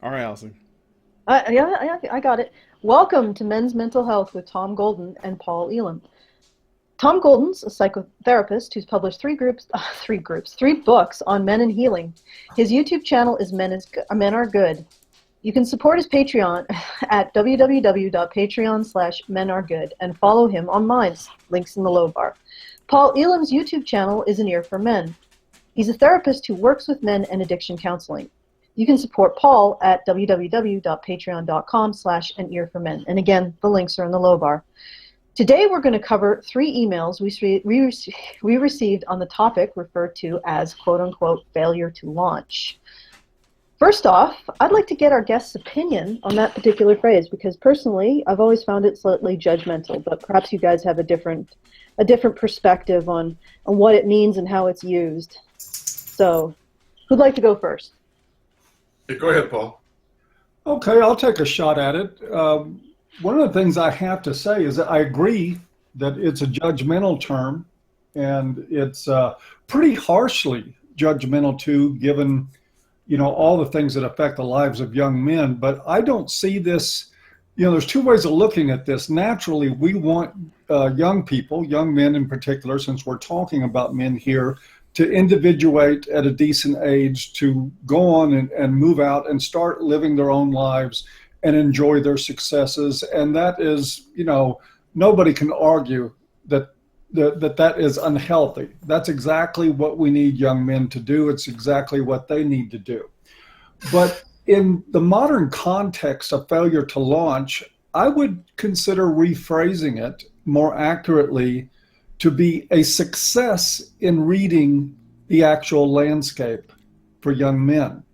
All right, Alison. Yeah, I got it. Welcome to Men's Mental Health with Tom Golden and Paul Elam. Tom Golden's a psychotherapist who's published three books on men and healing. His YouTube channel is Men Are Good. You can support his Patreon at www.patreon/menaregood and follow him on Minds, links in the low bar. Paul Elam's YouTube channel is An Ear for Men. He's a therapist who works with men and addiction counseling. You can support Paul at www.patreon.com/anearformen. And again, the links are in the low bar. Today we're going to cover 3 emails we received on the topic referred to as quote-unquote failure to launch. First off, I'd like to get our guest's opinion on that particular phrase because personally I've always found it slightly judgmental, but perhaps you guys have a different perspective on what it means and how it's used. So, who'd like to go first? Yeah, go ahead, Paul. Okay, I'll take a shot at it. One of the things I have to say is that I agree that it's a judgmental term, and it's pretty harshly judgmental too, given all the things that affect the lives of young men. But I don't see this. There's 2 ways of looking at this. Naturally, we want young people, young men in particular, since we're talking about men here, to individuate at a decent age, to go on and move out and start living their own lives and enjoy their successes. And that is, nobody can argue that is unhealthy. That's exactly what we need young men to do. It's exactly what they need to do. But in the modern context of failure to launch, I would consider rephrasing it more accurately to be a success in reading the actual landscape for young men.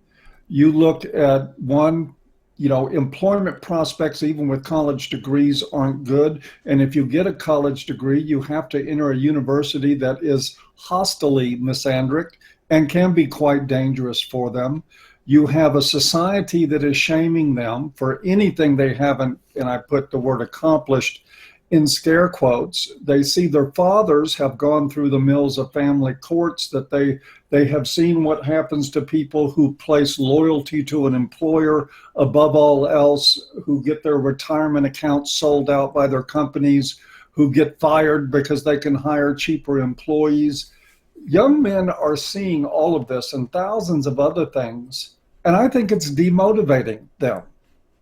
You look at employment prospects, even with college degrees, aren't good. And if you get a college degree, you have to enter a university that is hostily misandric and can be quite dangerous for them. You have a society that is shaming them for anything they haven't, and I put the word accomplished in scare quotes. They see their fathers have gone through the mills of family courts, that they have seen what happens to people who place loyalty to an employer above all else, who get their retirement accounts sold out by their companies, who get fired because they can hire cheaper employees. Young men are seeing all of this and thousands of other things, and I think it's demotivating them.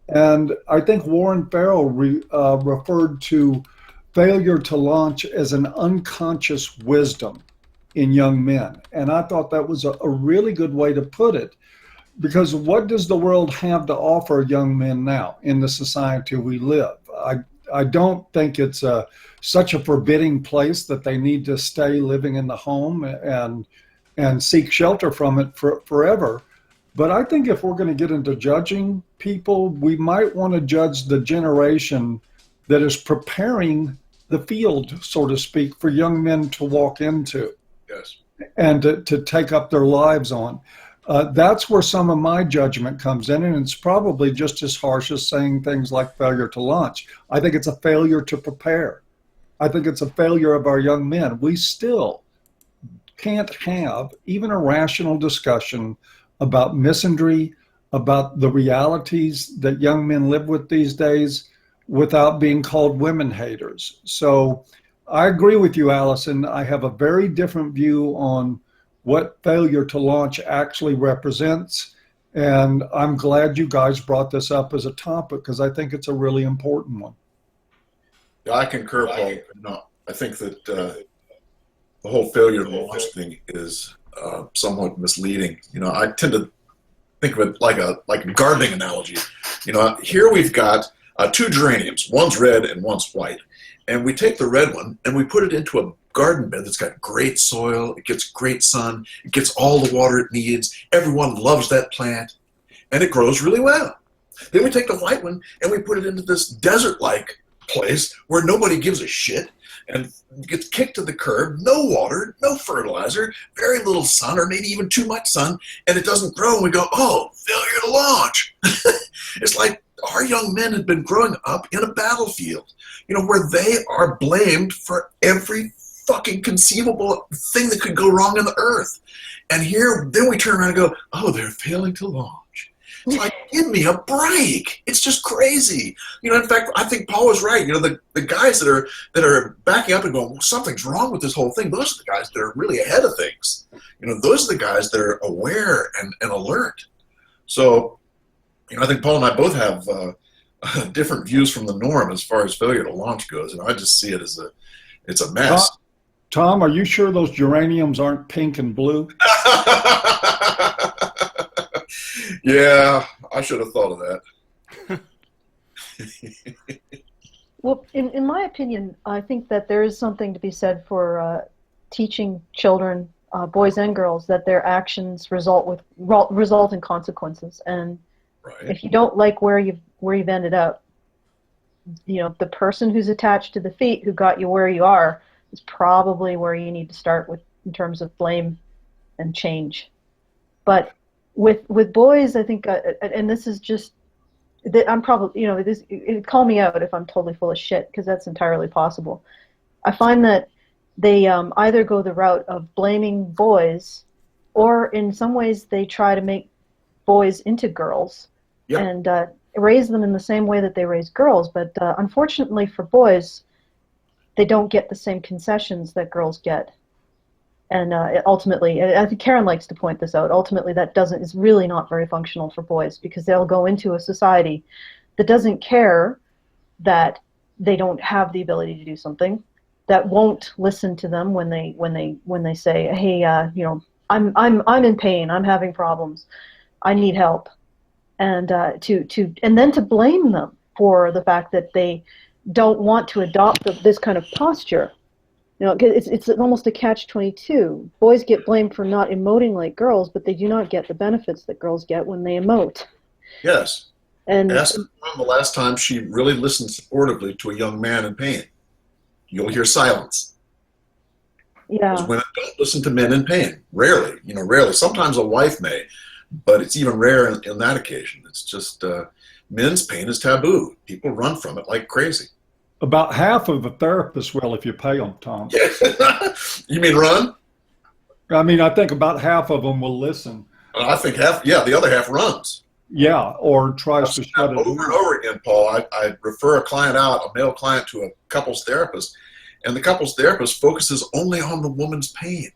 And I think Warren Farrell referred to failure to launch as an unconscious wisdom in young men. And I thought that was a really good way to put it, because what does the world have to offer young men now in the society we live? I don't think it's such a forbidding place that they need to stay living in the home and seek shelter from it forever. But I think if we're going to get into judging people, we might want to judge the generation that is preparing the field, so to speak, for young men to walk into. Yes. And to take up their lives on. That's where some of my judgment comes in, and it's probably just as harsh as saying things like failure to launch. I think it's a failure to prepare. I think it's a failure of our young men. We still can't have even a rational discussion about misandry, about the realities that young men live with these days, without being called women haters. So I agree with you, Alison. I have a very different view on what failure to launch actually represents. And I'm glad you guys brought this up as a topic, because I think it's a really important one. Yeah, I concur, Paul. No, I think that the whole failure to launch thing is somewhat misleading. I tend to think of it like a gardening analogy. Here we've got 2 geraniums. One's red and one's white. And we take the red one and we put it into a garden bed that's got great soil, it gets great sun, it gets all the water it needs, everyone loves that plant, and it grows really well. Then we take the white one and we put it into this desert-like place where nobody gives a shit and gets kicked to the curb, no water, no fertilizer, very little sun, or maybe even too much sun, and it doesn't grow, and we go, oh, failure to launch. It's like our young men have been growing up in a battlefield, where they are blamed for every fucking conceivable thing that could go wrong on the earth. And here, then we turn around and go, oh, they're failing to launch. It's like, give me a break. It's just crazy. You know, in fact, I think Paul was right. You know, the guys that are backing up and going, well, something's wrong with this whole thing, those are the guys that are really ahead of things. You know, those are the guys that are aware and alert. So, you know, I think Paul and I both have different views from the norm as far as failure to launch goes. And I just see it as it's a mess. Tom, are you sure those geraniums aren't pink and blue? Yeah, I should have thought of that. Well, in my opinion, I think that there is something to be said for teaching children, boys and girls, that their actions result in consequences. And if you don't like where you've ended up, you know, the person who's attached to the feet who got you where you are is probably where you need to start with in terms of blame and change. But with boys, I think, and this is just, I'm probably, you know, call me out if I'm totally full of shit, because that's entirely possible. I find that they either go the route of blaming boys, or in some ways they try to make boys into girls. Yep. And raise them in the same way that they raise girls. But unfortunately for boys, they don't get the same concessions that girls get. And ultimately, I think Karen likes to point this out, ultimately that is really not very functional for boys, because they'll go into a society that doesn't care that they don't have the ability to do something, that won't listen to them when they say, hey, you know, I'm in pain, I'm having problems, I need help, and then to blame them for the fact that they don't want to adopt this kind of posture. You know, it's almost a catch-22. Boys get blamed for not emoting like girls, but they do not get the benefits that girls get when they emote. Yes. And ask her the last time she really listened supportively to a young man in pain. You'll hear silence. Yeah. Because women don't listen to men in pain. Rarely. You know, rarely. Sometimes a wife may, but it's even rare in that occasion. It's just men's pain is taboo. People run from it like crazy. About half of a therapist will if you pay them, Tom. You mean run? I mean, I think about half of them will listen. I think half, yeah, the other half runs. Yeah, or tries to shut it over and over again, Paul. I refer a client out, a male client, to a couples therapist, and the couples therapist focuses only on the woman's pain.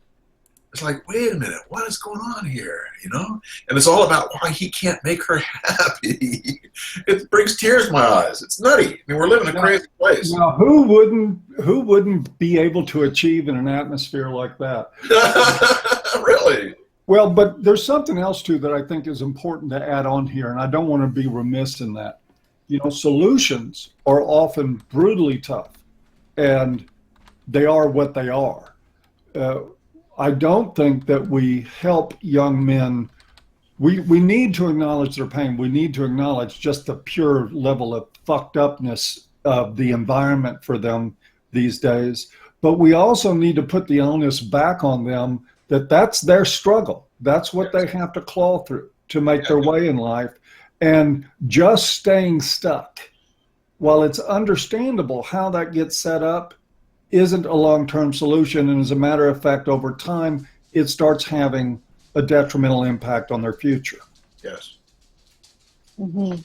It's like, wait a minute, what is going on here? You know? And it's all about why he can't make her happy. It brings tears to my eyes. It's nutty. I mean, we're living in a crazy place. Now, who wouldn't be able to achieve in an atmosphere like that? Really? Well, but there's something else too that I think is important to add on here, and I don't want to be remiss in that. You know, solutions are often brutally tough, and they are what they are. I don't think that we help young men. We need to acknowledge their pain. We need to acknowledge just the pure level of fucked upness of the environment for them these days. But we also need to put the onus back on them that that's their struggle. That's what they have to claw through to make their way in life. And just staying stuck, while it's understandable how that gets set up, isn't a long-term solution. And as a matter of fact, over time, it starts having a detrimental impact on their future. Yes. Mm-hmm.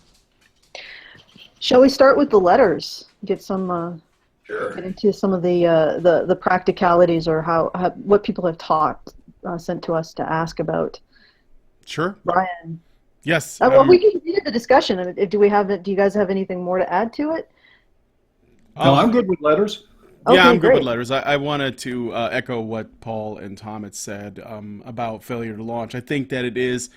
Shall we start with the letters? Get some sure. Get into some of the practicalities, or how what people have sent to us to ask about. Sure. Brian. Yes. Well, we did the discussion. Do you guys have anything more to add to it? No, I'm good with letters. Yeah, Okay, I'm good great. with letters. I wanted to echo what Paul and Tom had said about failure to launch. I think that it is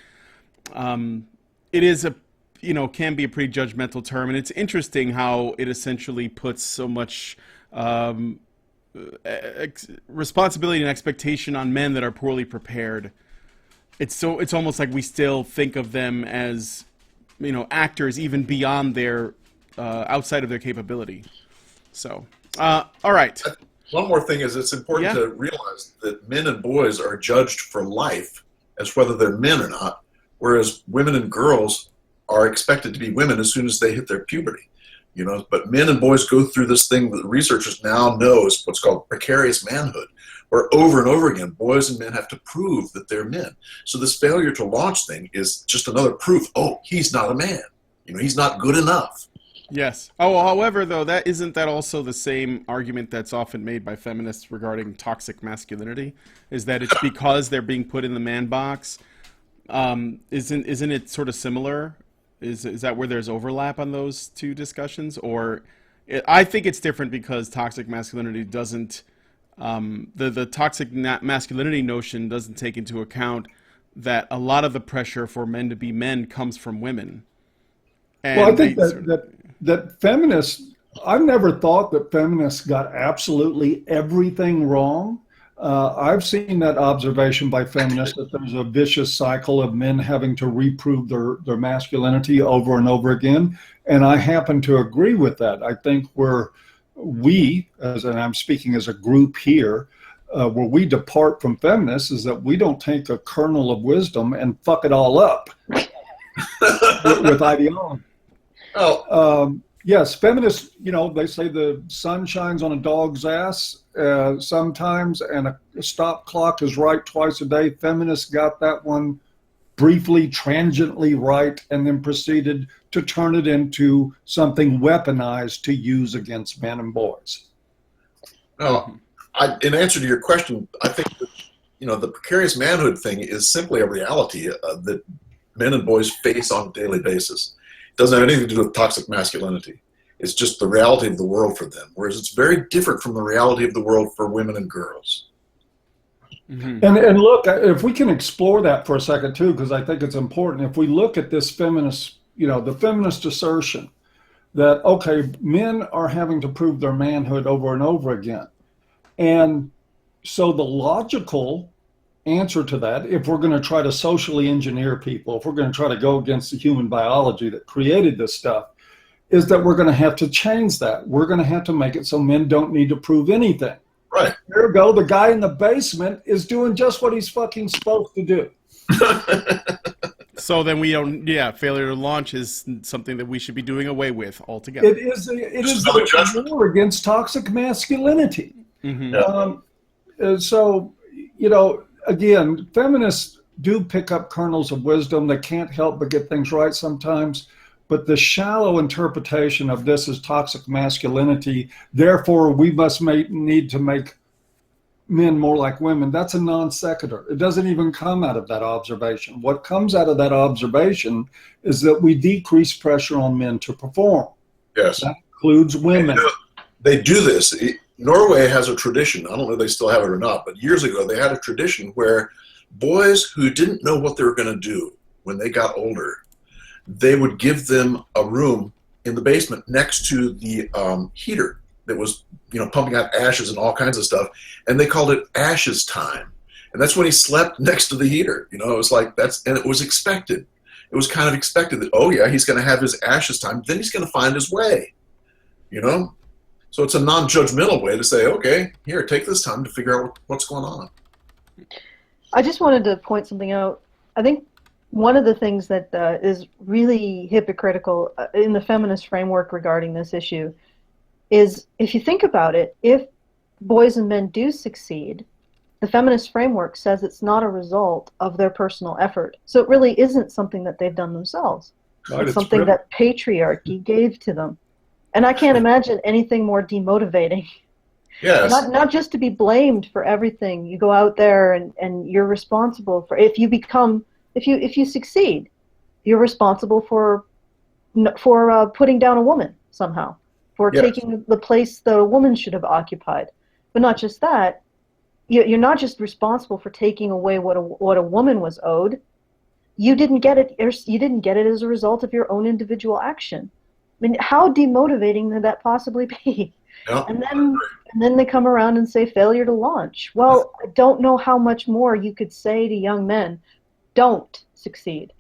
a, you know, can be a pretty judgmental term, and it's interesting how it essentially puts so much responsibility and expectation on men that are poorly prepared. It's almost like we still think of them as, you know, actors even beyond their outside of their capability. So. All right. One more thing is it's important to realize that men and boys are judged for life as whether they're men or not, whereas women and girls are expected to be women as soon as they hit their puberty. You know, but men and boys go through this thing that researchers now know is what's called precarious manhood, where over and over again, boys and men have to prove that they're men. So this failure to launch thing is just another proof, oh, he's not a man. He's not good enough. Yes. Oh, however, though, isn't that also the same argument that's often made by feminists regarding toxic masculinity? Is that it's because they're being put in the man box? Isn't it sort of similar? Is that where there's overlap on those two discussions? Or I think it's different because toxic masculinity doesn't the toxic masculinity notion doesn't take into account that a lot of the pressure for men to be men comes from women. And well, I think that feminists, I've never thought that feminists got absolutely everything wrong. I've seen that observation by feminists that there's a vicious cycle of men having to reprove their masculinity over and over again. And I happen to agree with that. I think and I'm speaking as a group here, where we depart from feminists is that we don't take a kernel of wisdom and fuck it all up with ideology. Yes, feminists, they say the sun shines on a dog's ass sometimes, and a stop clock is right twice a day. Feminists got that one briefly, transiently right, and then proceeded to turn it into something weaponized to use against men and boys. Well, in answer to your question, I think that, the precarious manhood thing is simply a reality that men and boys face on a daily basis. Doesn't have anything to do with toxic masculinity. It's just the reality of the world for them, whereas it's very different from the reality of the world for women and girls. Mm-hmm. And look, if we can explore that for a second too, because I think it's important. If we look at this feminist, the feminist assertion that, okay, men are having to prove their manhood over and over again. And so the logical answer to that, if we're going to try to socially engineer people, if we're going to try to go against the human biology that created this stuff, is that we're going to have to change that. We're going to have to make it so men don't need to prove anything. Right. Ergo, the guy in the basement is doing just what he's fucking supposed to do. So then failure to launch is something that we should be doing away with altogether. It is the war against toxic masculinity. Mm-hmm. So, again, feminists do pick up kernels of wisdom. They can't help but get things right sometimes. But the shallow interpretation of this as toxic masculinity, therefore we must need to make men more like women, that's a non sequitur. It doesn't even come out of that observation. What comes out of that observation is that we decrease pressure on men to perform. Yes. That includes women. They do this. Norway has a tradition. I don't know if they still have it or not, but years ago they had a tradition where boys who didn't know what they were going to do when they got older, they would give them a room in the basement next to the heater that was, pumping out ashes and all kinds of stuff, and they called it ashes time. And that's when he slept next to the heater. It was like and it was expected. It was kind of expected that, oh yeah, he's going to have his ashes time, then he's going to find his way. So it's a non-judgmental way to say, okay, here, take this time to figure out what's going on. I just wanted to point something out. I think one of the things that is really hypocritical in the feminist framework regarding this issue is, if you think about it, if boys and men do succeed, the feminist framework says it's not a result of their personal effort. So it really isn't something that they've done themselves. Right, it's something that patriarchy gave to them. And I can't imagine anything more demotivating. Yes. Not just to be blamed for everything. You go out there and you're responsible for, if you succeed, you're responsible for putting down a woman somehow, for Yes. taking the place the woman should have occupied. But not just that, you're not just responsible for taking away what a woman was owed. You didn't get it. You didn't get it as a result of your own individual action. I mean, how demotivating could that possibly be? Yeah. And then they come around and say failure to launch. Well, I don't know how much more you could say to young men, don't succeed.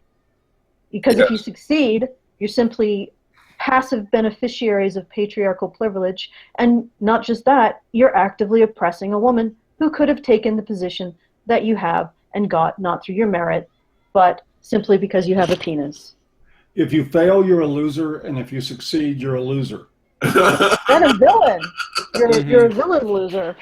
Because if you succeed, you're simply passive beneficiaries of patriarchal privilege, and not just that, you're actively oppressing a woman who could have taken the position that you have and got, not through your merit, but simply because you have a penis. If you fail, you're a loser, and if you succeed, you're a loser. Then a villain. You're a villain loser.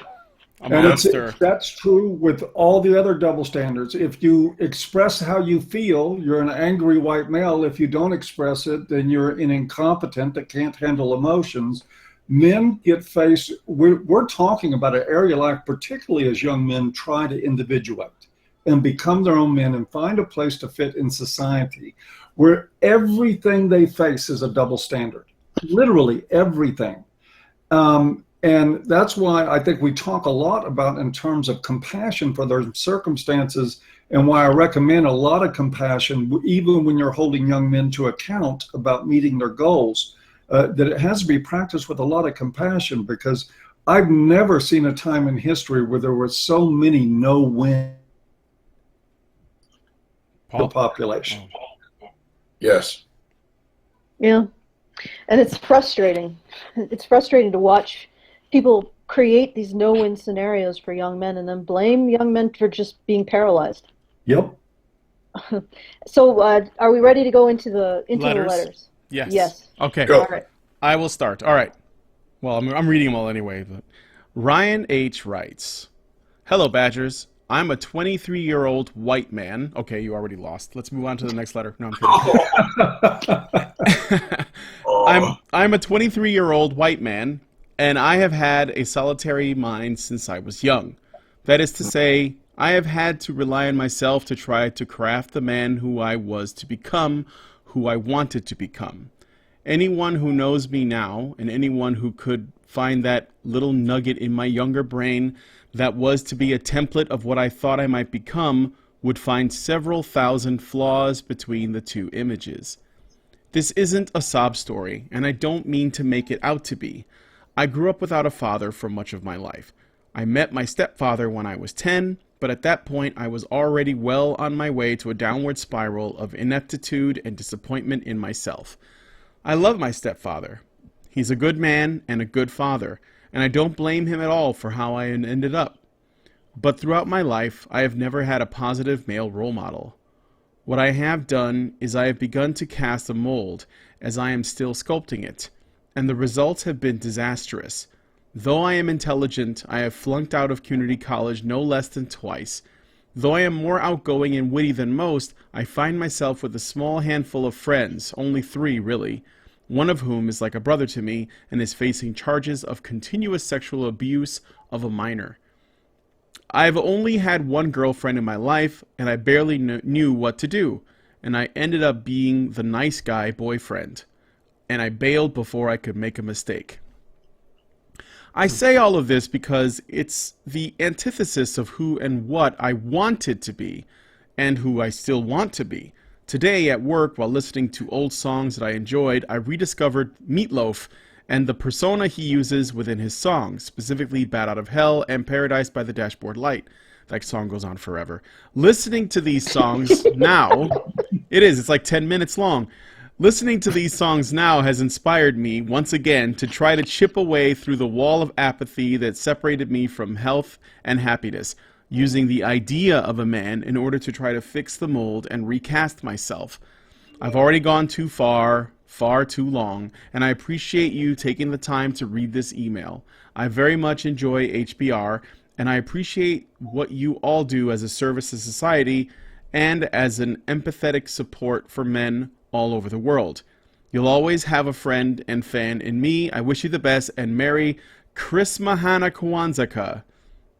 A And monster. that's true with all the other double standards. If you express how you feel, you're an angry white male. If you don't express it, then you're an incompetent that can't handle emotions. Men get faced, we're talking about an area like, particularly as young men try to individuate and become their own men and find a place to fit in society, where everything they face is a double standard, literally everything. And that's why I think we talk a lot about in terms of compassion for their circumstances, and why I recommend a lot of compassion, even when you're holding young men to account about meeting their goals, that it has to be practiced with a lot of compassion, because I've never seen a time in history where there were so many no-win the population. Yes. Yeah. And it's frustrating. It's frustrating to watch people create these no-win scenarios for young men and then blame young men for just being paralyzed. Yep. So are we ready to go into the letters? Yes. Yes. Okay. Go. All right. I will start. All right. Well, I'm reading them all anyway. But Ryan H. writes, "Hello, Badgers. I'm a 23-year-old white man." Okay, you already lost. Let's move on to the next letter. No, I'm kidding. I'm a 23-year-old white man, and I have had a solitary mind since I was young. That is to say, I have had to rely on myself to try to craft the man who I was to become, who I wanted to become. Anyone who knows me now, and anyone who could find that little nugget in my younger brain that was to be a template of what I thought I might become, would find several thousand flaws between the two images. This isn't a sob story, and I don't mean to make it out to be. I grew up without a father for much of my life. I met my stepfather when I was 10, but at that point I was already well on my way to a downward spiral of ineptitude and disappointment in myself. I love my stepfather. He's a good man and a good father, and I don't blame him at all for how I ended up. But throughout my life, I have never had a positive male role model. What I have done is I have begun to cast a mold, as I am still sculpting it, and the results have been disastrous. Though I am intelligent, I have flunked out of community college no less than twice. Though I am more outgoing and witty than most, I find myself with a small handful of friends, only 3 really, one of whom is like a brother to me and is facing charges of continuous sexual abuse of a minor. I've only had one girlfriend in my life, and I barely knew what to do, and I ended up being the nice guy boyfriend, and I bailed before I could make a mistake. I say all of this because it's the antithesis of who and what I wanted to be, and who I still want to be. Today at work, while listening to old songs that I enjoyed, I rediscovered Meatloaf and the persona he uses within his songs, specifically Bat Out of Hell and Paradise by the Dashboard Light. That song goes on forever. Listening to these songs now, it's like 10 minutes long. Listening to these songs now has inspired me, once again, to try to chip away through the wall of apathy that separated me from health and happiness, using the idea of a man in order to try to fix the mold and recast myself. I've already gone too far too long, and I appreciate you taking the time to read this email. I very much enjoy HBR, and I appreciate what you all do as a service to society and as an empathetic support for men all over the world. You'll always have a friend and fan in me. I wish you the best, and Merry Christmahana Kwanzaa.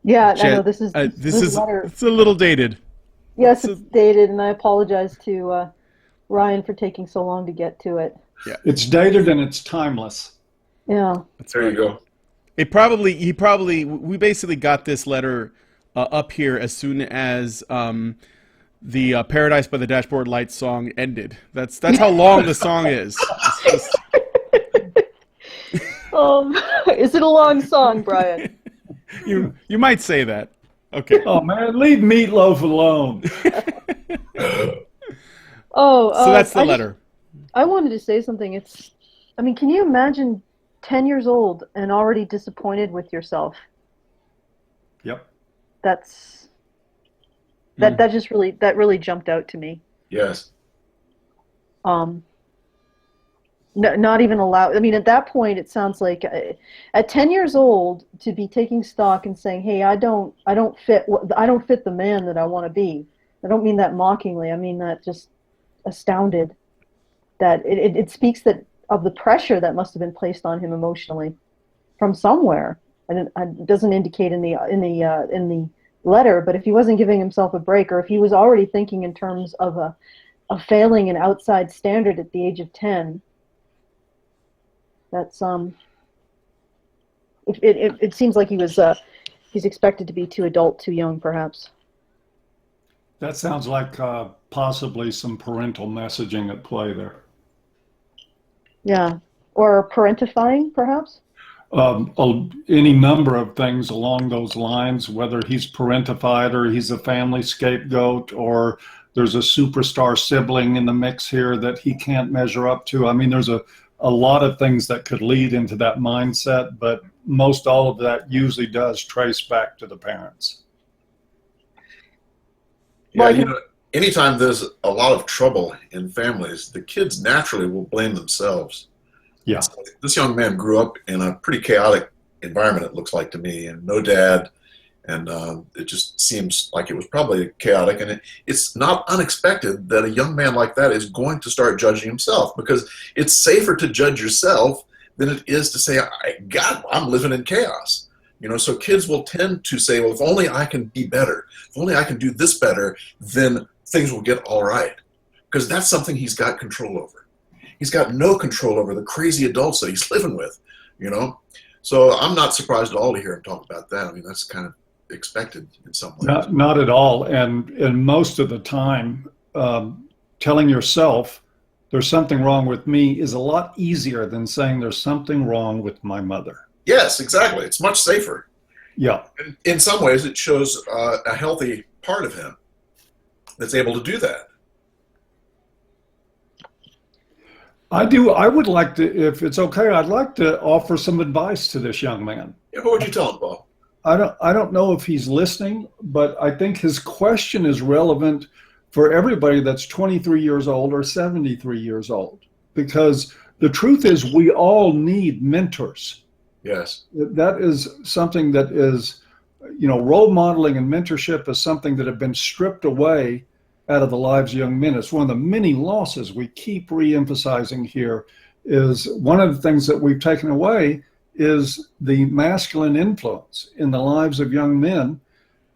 Yeah, I know this letter. It's a little dated. Yes, it's dated, and I apologize to Ryan for taking so long to get to it. Yeah, it's dated and it's timeless. Yeah, There you go. We basically got this letter up here as soon as the Paradise by the Dashboard Light song ended. That's how long the song is. Is it a long song, Brian? You might say that. Okay. Oh man, leave Meatloaf alone. So that's the letter. I wanted to say something. Can you imagine 10 years old and already disappointed with yourself? Yep. That really jumped out to me. Yes. No, not even allowed. I mean, at that point, it sounds like at 10 years old to be taking stock and saying, "Hey, I don't fit. I don't fit the man that I want to be." I don't mean that mockingly. I mean that just astounded. That it speaks that of the pressure that must have been placed on him emotionally from somewhere, and it doesn't indicate in the letter. But if he wasn't giving himself a break, or if he was already thinking in terms of failing an outside standard at the age of 10. That's it seems like he's expected to be too adult, too young, perhaps. That sounds like possibly some parental messaging at play there. Yeah, or parentifying, perhaps. Any number of things along those lines, whether he's parentified or he's a family scapegoat, or there's a superstar sibling in the mix here that he can't measure up to. I mean, there's a lot of things that could lead into that mindset, but most all of that usually does trace back to the parents. Yeah, anytime there's a lot of trouble in families, the kids naturally will blame themselves. Yeah. So this young man grew up in a pretty chaotic environment, it looks like to me, and no dad, and it just seems like it was probably chaotic, and it's not unexpected that a young man like that is going to start judging himself, because it's safer to judge yourself than it is to say, God, I'm living in chaos. So kids will tend to say, well, if only I can be better, if only I can do this better, then things will get all right, because that's something he's got control over. He's got no control over the crazy adults that he's living with, So I'm not surprised at all to hear him talk about that. I mean, that's kind of expected in some ways. Not at all. And most of the time, telling yourself there's something wrong with me is a lot easier than saying there's something wrong with my mother. Yes, exactly. It's much safer. Yeah. In some ways, it shows a healthy part of him that's able to do that. I would like to, if it's okay, I'd like to offer some advice to this young man. Yeah, what would you tell him, Paul? I don't know if he's listening, but I think his question is relevant for everybody that's 23 years old or 73 years old, because the truth is we all need mentors. Yes. That is something that is, role modeling and mentorship is something that have been stripped away out of the lives of young men. It's one of the many losses we keep re-emphasizing here. Is one of the things that we've taken away is the masculine influence in the lives of young men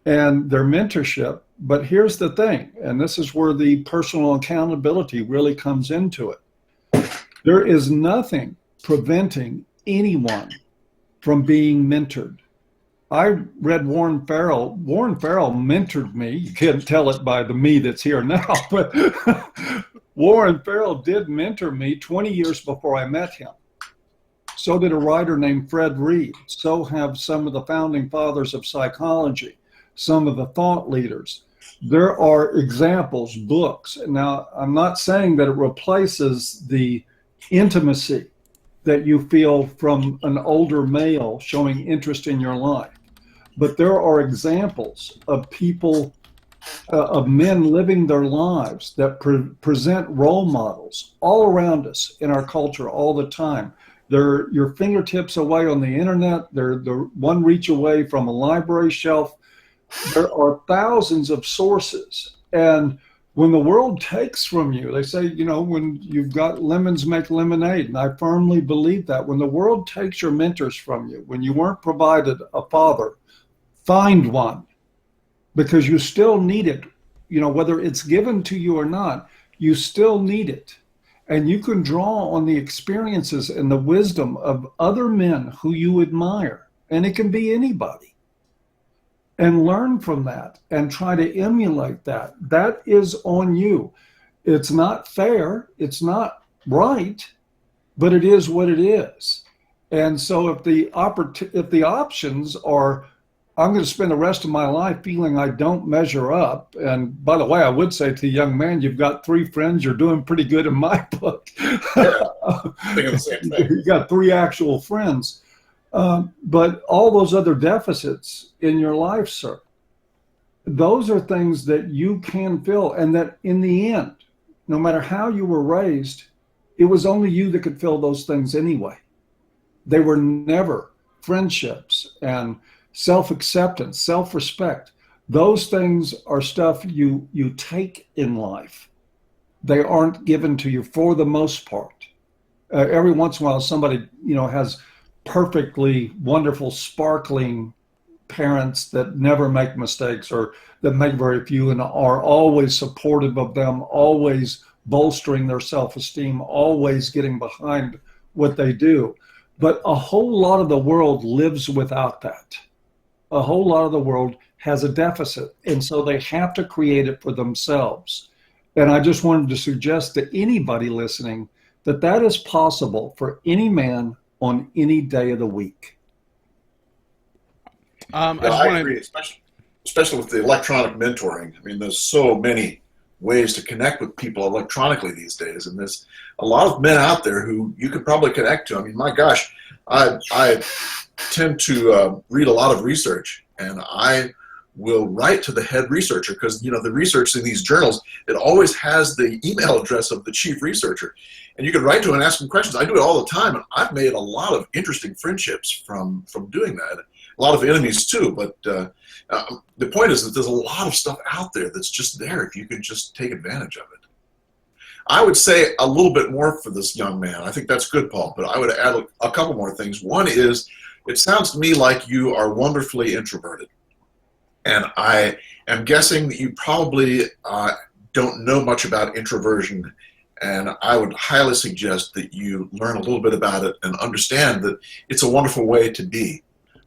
and their mentorship. But here's the thing, and this is where the personal accountability really comes into it. There is nothing preventing anyone from being mentored. I read Warren Farrell. Warren Farrell mentored me. You can't tell it by the me that's here now, but Warren Farrell did mentor me 20 years before I met him. So did a writer named Fred Reed. So have some of the founding fathers of psychology, some of the thought leaders. There are examples, books. Now, I'm not saying that it replaces the intimacy that you feel from an older male showing interest in your life. But there are examples of people, of men living their lives that present role models all around us in our culture all the time. They're your fingertips away on the internet. They're one reach away from a library shelf. There are thousands of sources. And when the world takes from you, they say, when you've got lemons, make lemonade. And I firmly believe that. When the world takes your mentors from you, when you weren't provided a father, find one, because you still need it. Whether it's given to you or not, you still need it. And you can draw on the experiences and the wisdom of other men who you admire. And it can be anybody. And learn from that and try to emulate that. That is on you. It's not fair. It's not right, but it is what it is. And so if the options are, I'm going to spend the rest of my life feeling I don't measure up. And by the way, I would say to the young man, you've got 3 friends. You're doing pretty good in my book. Yeah, thinking the same thing. You got 3 actual friends. But all those other deficits in your life, sir, those are things that you can fill. And that in the end, no matter how you were raised, it was only you that could fill those things anyway. They were never friendships and self-acceptance, self-respect. Those things are stuff you take in life. They aren't given to you for the most part. Every once in a while, somebody, has perfectly wonderful, sparkling parents that never make mistakes or that make very few and are always supportive of them, always bolstering their self-esteem, always getting behind what they do. But a whole lot of the world lives without that. A whole lot of the world has a deficit, and so they have to create it for themselves. And I just wanted to suggest to anybody listening that is possible for any man on any day of the week. I agree, especially with the electronic mentoring. I mean, there's so many ways to connect with people electronically these days, and there's a lot of men out there who you could probably connect to. I mean, my gosh, I tend to read a lot of research, and I will write to the head researcher because, the research in these journals, it always has the email address of the chief researcher. And you can write to him and ask him questions. I do it all the time, and I've made a lot of interesting friendships from doing that. A lot of enemies too, but the point is that there's a lot of stuff out there that's just there if you can just take advantage of it. I would say a little bit more for this young man. I think that's good, Paul, but I would add a couple more things. One is, it sounds to me like you are wonderfully introverted. And I am guessing that you probably don't know much about introversion, and I would highly suggest that you learn a little bit about it and understand that it's a wonderful way to be.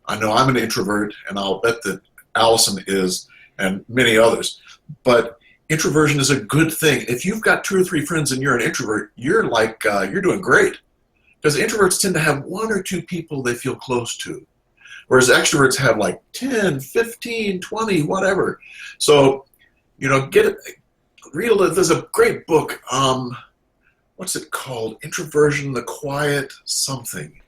I know I'm an introvert, and I'll bet that Alison is, and many others. But introversion is a good thing. If you've got 2 or 3 friends and you're an introvert, you're doing great. Because introverts tend to have 1 or 2 people they feel close to, whereas extroverts have like 10, 15, 20, whatever. So, there's a great book. What's it called? Introversion, the Quiet Something.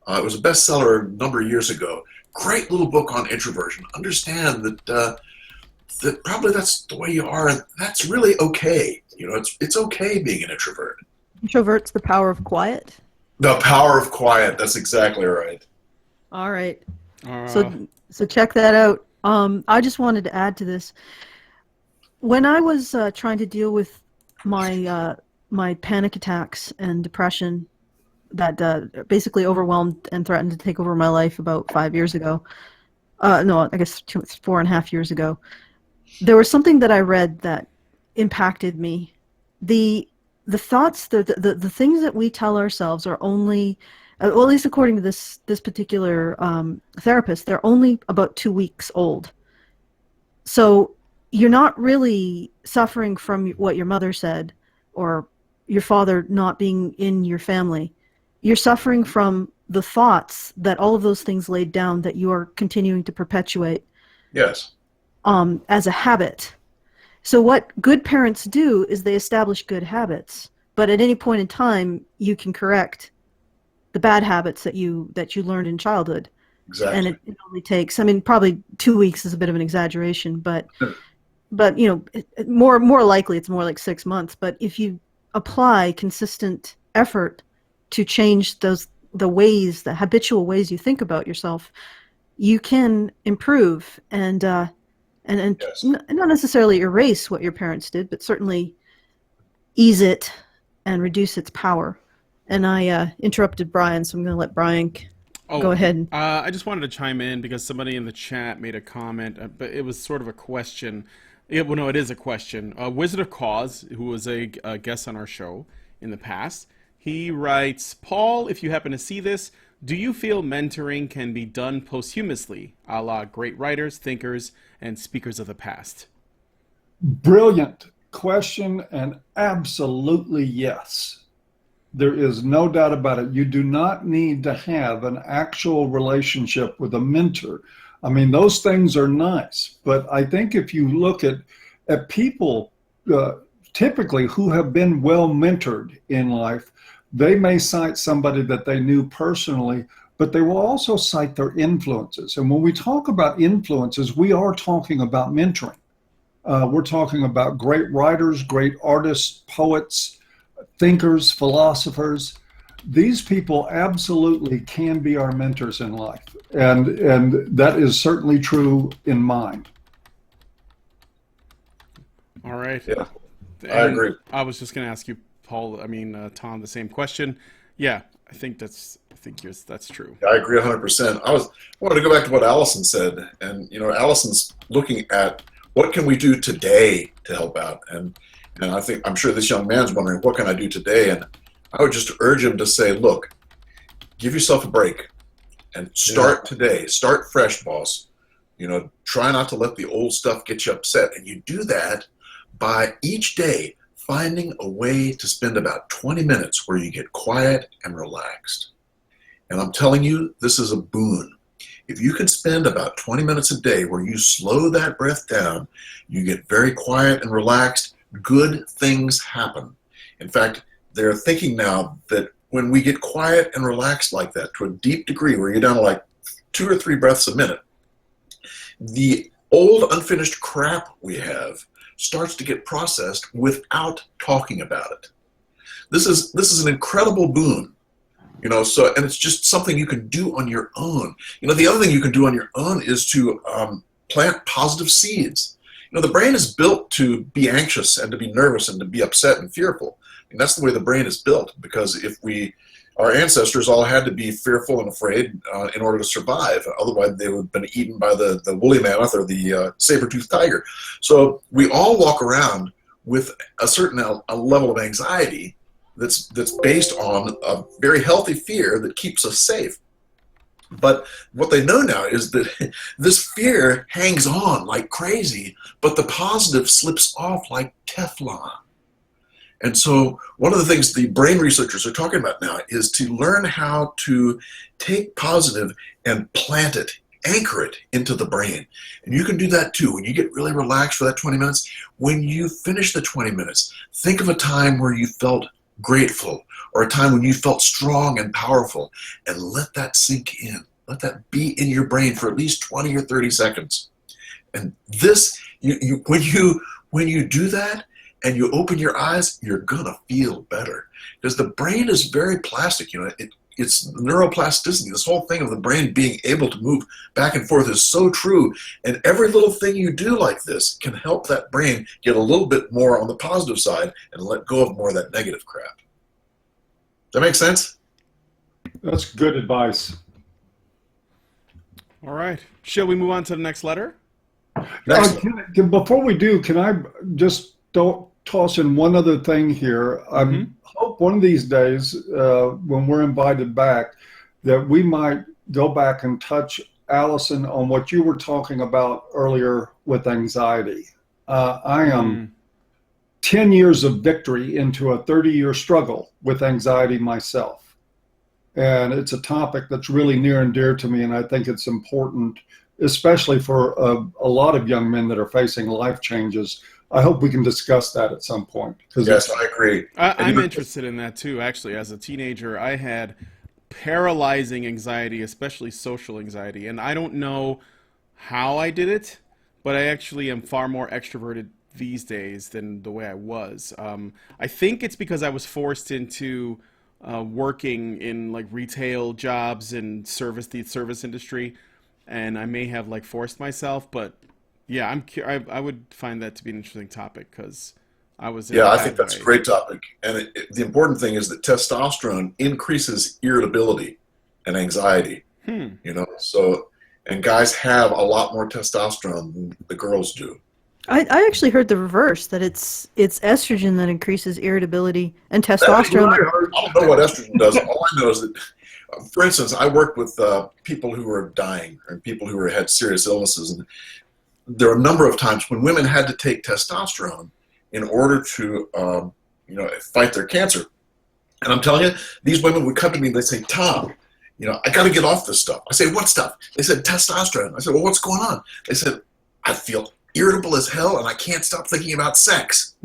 It was a bestseller a number of years ago. Great little book on introversion. Understand that probably that's the way you are, and that's really okay. It's okay being an introvert. Introvert's the power of quiet. The power of quiet. That's exactly right. All right. So check that out. I just wanted to add to this. When I was trying to deal with my panic attacks and depression that basically overwhelmed and threatened to take over my life about 5 years ago. No, I guess 4.5 years ago. There was something that I read that impacted me. The thoughts, the things that we tell ourselves are only, well, at least according to this particular therapist, they're only about 2 weeks old. So you're not really suffering from what your mother said or your father not being in your family. You're suffering from the thoughts that all of those things laid down that you are continuing to perpetuate. Yes. As a habit. So what good parents do is they establish good habits, but at any point in time, you can correct the bad habits that you learned in childhood. Exactly. And it only takes, probably 2 weeks is a bit of an exaggeration, but more likely it's more like 6 months. But if you apply consistent effort to change the habitual ways you think about yourself, you can improve and yes. Not necessarily erase what your parents did, but certainly ease it and reduce its power. And I interrupted Brian, so I'm going to let Brian go ahead. I just wanted to chime in because somebody in the chat made a comment, but it was sort of a question. It is a question. Wizard of Cause, who was a guest on our show in the past, he writes, Paul, if you happen to see this, do you feel mentoring can be done posthumously, a la great writers, thinkers, and speakers of the past? Brilliant question, and absolutely yes. There is no doubt about it. You do not need to have an actual relationship with a mentor. Those things are nice, but I think if you look at people typically who have been well mentored in life, they may cite somebody that they knew personally, but they will also cite their influences. And when we talk about influences, we are talking about mentoring. We're talking about great writers, great artists, poets, thinkers, philosophers. These people absolutely can be our mentors in life. And that is certainly true in mine. All right. Yeah, I agree. I was just going to ask you, Paul, Tom, the same question. Yeah, I think that's true. I agree 100%. I wanted to go back to what Alison said, and Alison's looking at what can we do today to help out, and I'm sure this young man's wondering, what can I do today? And I would just urge him to say, look, give yourself a break and start today. Start fresh, boss. Try not to let the old stuff get you upset, and you do that by each day finding a way to spend about 20 minutes where you get quiet and relaxed. And I'm telling you, this is a boon. If you can spend about 20 minutes a day where you slow that breath down, you get very quiet and relaxed, good things happen. In fact, they're thinking now that when we get quiet and relaxed like that to a deep degree, where you're down to like 2 or 3 breaths a minute, the old unfinished crap we have starts to get processed without talking about it. This is an incredible boon. And it's just something you can do on your own. The other thing you can do on your own is to plant positive seeds. The brain is built to be anxious and to be nervous and to be upset and fearful. And that's the way the brain is built, because our ancestors all had to be fearful and afraid in order to survive. Otherwise, they would have been eaten by the woolly mammoth or the saber-toothed tiger. So we all walk around with a certain level of anxiety that's based on a very healthy fear that keeps us safe. But what they know now is that this fear hangs on like crazy, but the positive slips off like Teflon. And so one of the things the brain researchers are talking about now is to learn how to take positive and plant it, anchor it into the brain. And you can do that too. When you get really relaxed for that 20 minutes, when you finish the 20 minutes, think of a time where you felt grateful, or a time when you felt strong and powerful, and let that sink in. Let that be in your brain for at least 20 or 30 seconds. And this, when you do that and you open your eyes, you're gonna feel better, because the brain is very plastic. It's neuroplasticity. This whole thing of the brain being able to move back and forth is so true. And every little thing you do like this can help that brain get a little bit more on the positive side and let go of more of that negative crap. Does that make sense? That's good advice. All right. Shall we move on to the next letter? Before we do, can I just toss in one other thing here? I hope one of these days, when we're invited back, that we might go back and touch, Alison, on what you were talking about earlier with anxiety. I am 10 years of victory into a 30-year struggle with anxiety myself. And it's a topic that's really near and dear to me, and I think it's important, especially for a lot of young men that are facing life changes. I hope we can discuss that at some point. Yes, I agree. I'm interested in that too, actually. As a teenager, I had paralyzing anxiety, especially social anxiety. And I don't know how I did it, but I actually am far more extroverted these days than the way I was. I think it's because I was forced into working in like retail jobs and the service industry, and I may have like forced myself, but yeah, I would find that to be an interesting topic, because I was in I think that's a great topic. And the important thing is that testosterone increases irritability and anxiety. So, and guys have a lot more testosterone than the girls do. I actually heard the reverse, that it's estrogen that increases irritability and testosterone. I don't know what estrogen does. All I know is that, for instance, I worked with people who were dying and people who had serious illnesses. And there were a number of times when women had to take testosterone in order to fight their cancer. And I'm telling you, these women would come to me and they'd say, Tom, I got to get off this stuff. I say, what stuff? They said, testosterone. I said, well, what's going on? They said, I feel irritable as hell and I can't stop thinking about sex.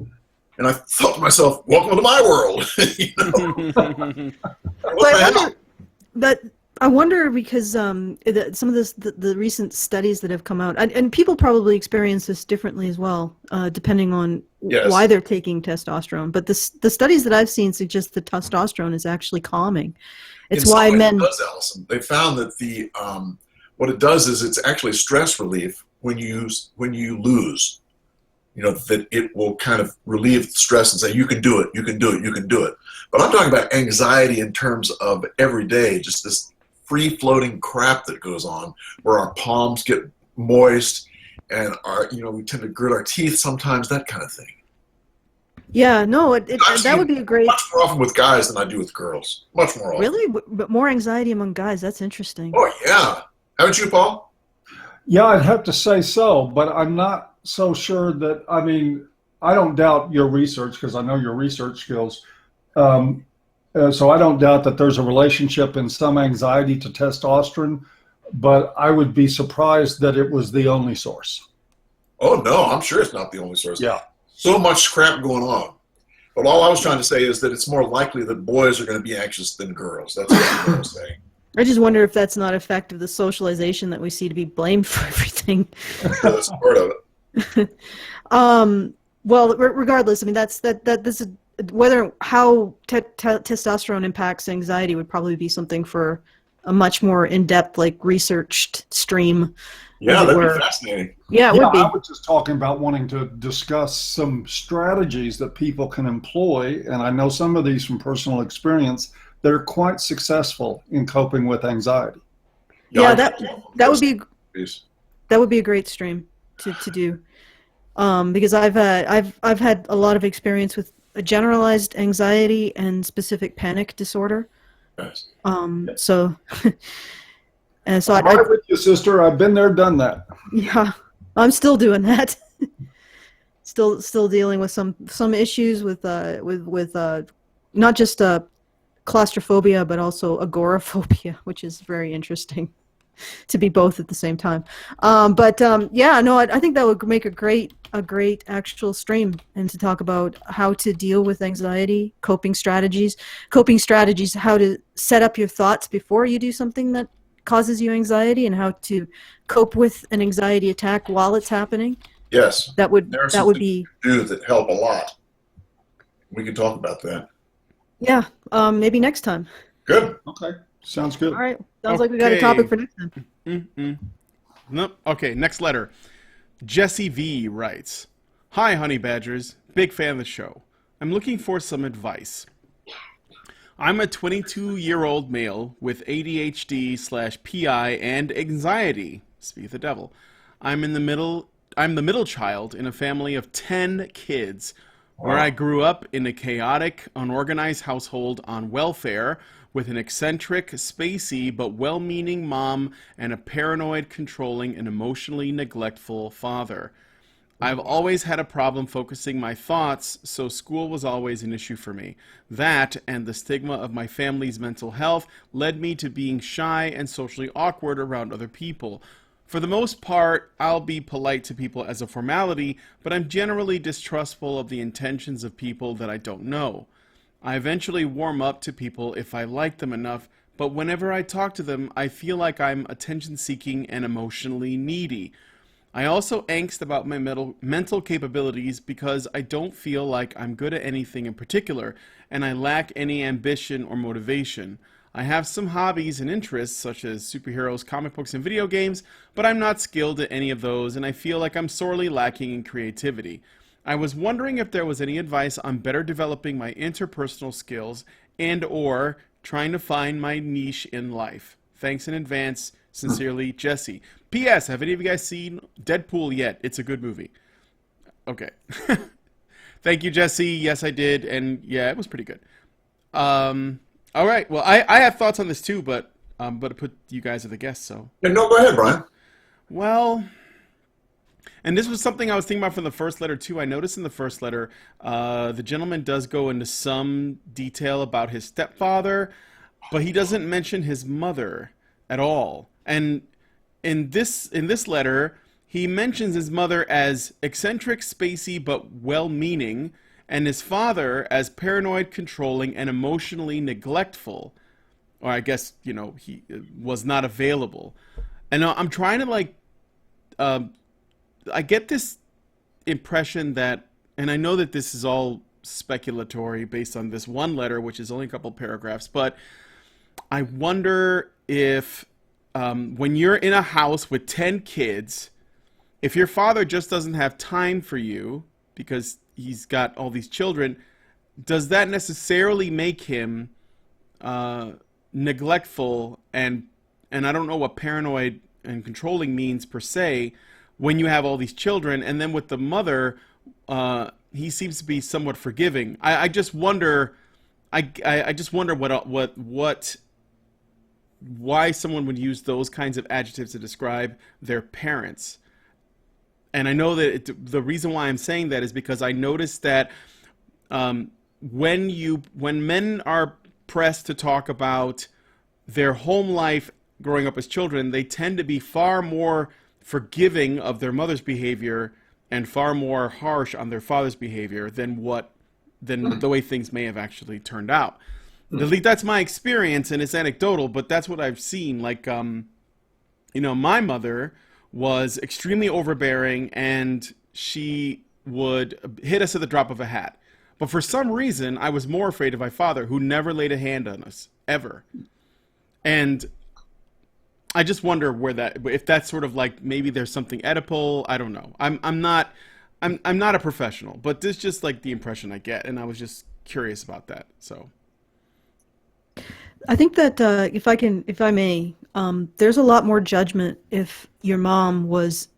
And I thought to myself, welcome to my world. I wonder because some of the recent studies that have come out, and people probably experience this differently as well, depending on why they're taking testosterone. But the studies that I've seen suggest that testosterone is actually calming. It's why men. It does, Alison. They found that what it does is it's actually stress relief when you lose. That it will kind of relieve stress and say, you can do it, you can do it, you can do it. But I'm talking about anxiety in terms of every day, just this free-floating crap that goes on where our palms get moist and we tend to grit our teeth sometimes, that kind of thing. Yeah, no, that would be a great... Much more often with guys than I do with girls. Much more often. Really? But more anxiety among guys, that's interesting. Oh, yeah. Haven't you, Paul? Yeah, I'd have to say so, but I'm not so sure that, I don't doubt your research because I know your research skills. So I don't doubt that there's a relationship in some anxiety to testosterone, but I would be surprised that it was the only source. Oh, no, I'm sure it's not the only source. Yeah. So much crap going on. But all I was trying to say is that it's more likely that boys are going to be anxious than girls. That's what I'm saying. I just wonder if that's not effect of the socialization that we see to be blamed for everything. That's part of it. Well, regardless, this is how testosterone impacts anxiety would probably be something for a much more in-depth, researched stream. Yeah, that'd be fascinating. Yeah, it would be. I was just talking about wanting to discuss some strategies that people can employ, and I know some of these from personal experience. They're quite successful in coping with anxiety. Yeah, that would be a great stream to do, because I've had a lot of experience with a generalized anxiety and specific panic disorder. Yes. So I'm with you, sister. I've been there, done that. Yeah, I'm still doing that. still dealing with some issues with not just claustrophobia, but also agoraphobia, which is very interesting to be both at the same time. I think that would make a great actual stream, and to talk about how to deal with anxiety, coping strategies, how to set up your thoughts before you do something that causes you anxiety, and how to cope with an anxiety attack while it's happening. Yes. That would be do that help a lot. We can talk about that. Yeah, maybe next time. Good. Okay, sounds good. All right, sounds like we got a topic for next time. Nope. Okay, next letter. Jesse V writes, "Hi, Honey Badgers. Big fan of the show. I'm looking for some advice. I'm a 22-year-old male with ADHD/PI and anxiety. Speak of the devil. I'm the middle child in a family of 10 kids. Where I grew up in a chaotic, unorganized household on welfare with an eccentric, spacey, but well-meaning mom and a paranoid, controlling, and emotionally neglectful father. I've always had a problem focusing my thoughts, so school was always an issue for me. That, and the stigma of my family's mental health, led me to being shy and socially awkward around other people. For the most part, I'll be polite to people as a formality, but I'm generally distrustful of the intentions of people that I don't know. I eventually warm up to people if I like them enough, but whenever I talk to them, I feel like I'm attention-seeking and emotionally needy. I also angst about my mental capabilities because I don't feel like I'm good at anything in particular, and I lack any ambition or motivation. I have some hobbies and interests, such as superheroes, comic books, and video games, but I'm not skilled at any of those, and I feel like I'm sorely lacking in creativity. I was wondering if there was any advice on better developing my interpersonal skills and/or trying to find my niche in life. Thanks in advance. Sincerely, Jesse. P.S. Have any of you guys seen Deadpool yet? It's a good movie. Okay. Thank you, Jesse. Yes, I did, and yeah, it was pretty good. All right. Well, I have thoughts on this too, but I put you guys as the guests, so. Yeah, no, go ahead, Brian. Well, and this was something I was thinking about from the first letter too. I noticed in the first letter, the gentleman does go into some detail about his stepfather, but he doesn't mention his mother at all. And in this letter, he mentions his mother as eccentric, spacey, but well-meaning, and his father as paranoid, controlling, and emotionally neglectful. or I guess, he was not available. And I'm trying to I get this impression that, and I know that this is all speculatory based on this one letter, which is only a couple paragraphs, but I wonder if when you're in a house with 10 kids, if your father just doesn't have time for you because he's got all these children, does that necessarily make him neglectful? And I don't know what paranoid and controlling means per se when you have all these children. And then with the mother, he seems to be somewhat forgiving. I just wonder. I just wonder why someone would use those kinds of adjectives to describe their parents. And I know that the reason why I'm saying that is because I noticed that when men are pressed to talk about their home life growing up as children, they tend to be far more forgiving of their mother's behavior and far more harsh on their father's behavior than the way things may have actually turned out. At least that's my experience, and it's anecdotal, but that's what I've seen. My mother was extremely overbearing, and she would hit us at the drop of a hat. But for some reason, I was more afraid of my father, who never laid a hand on us, ever. And I just wonder if that's sort of maybe there's something Oedipal. I don't know. I'm not a professional, but this is just the impression I get, and I was just curious about that. So I think that if I may, there's a lot more judgment if your mom was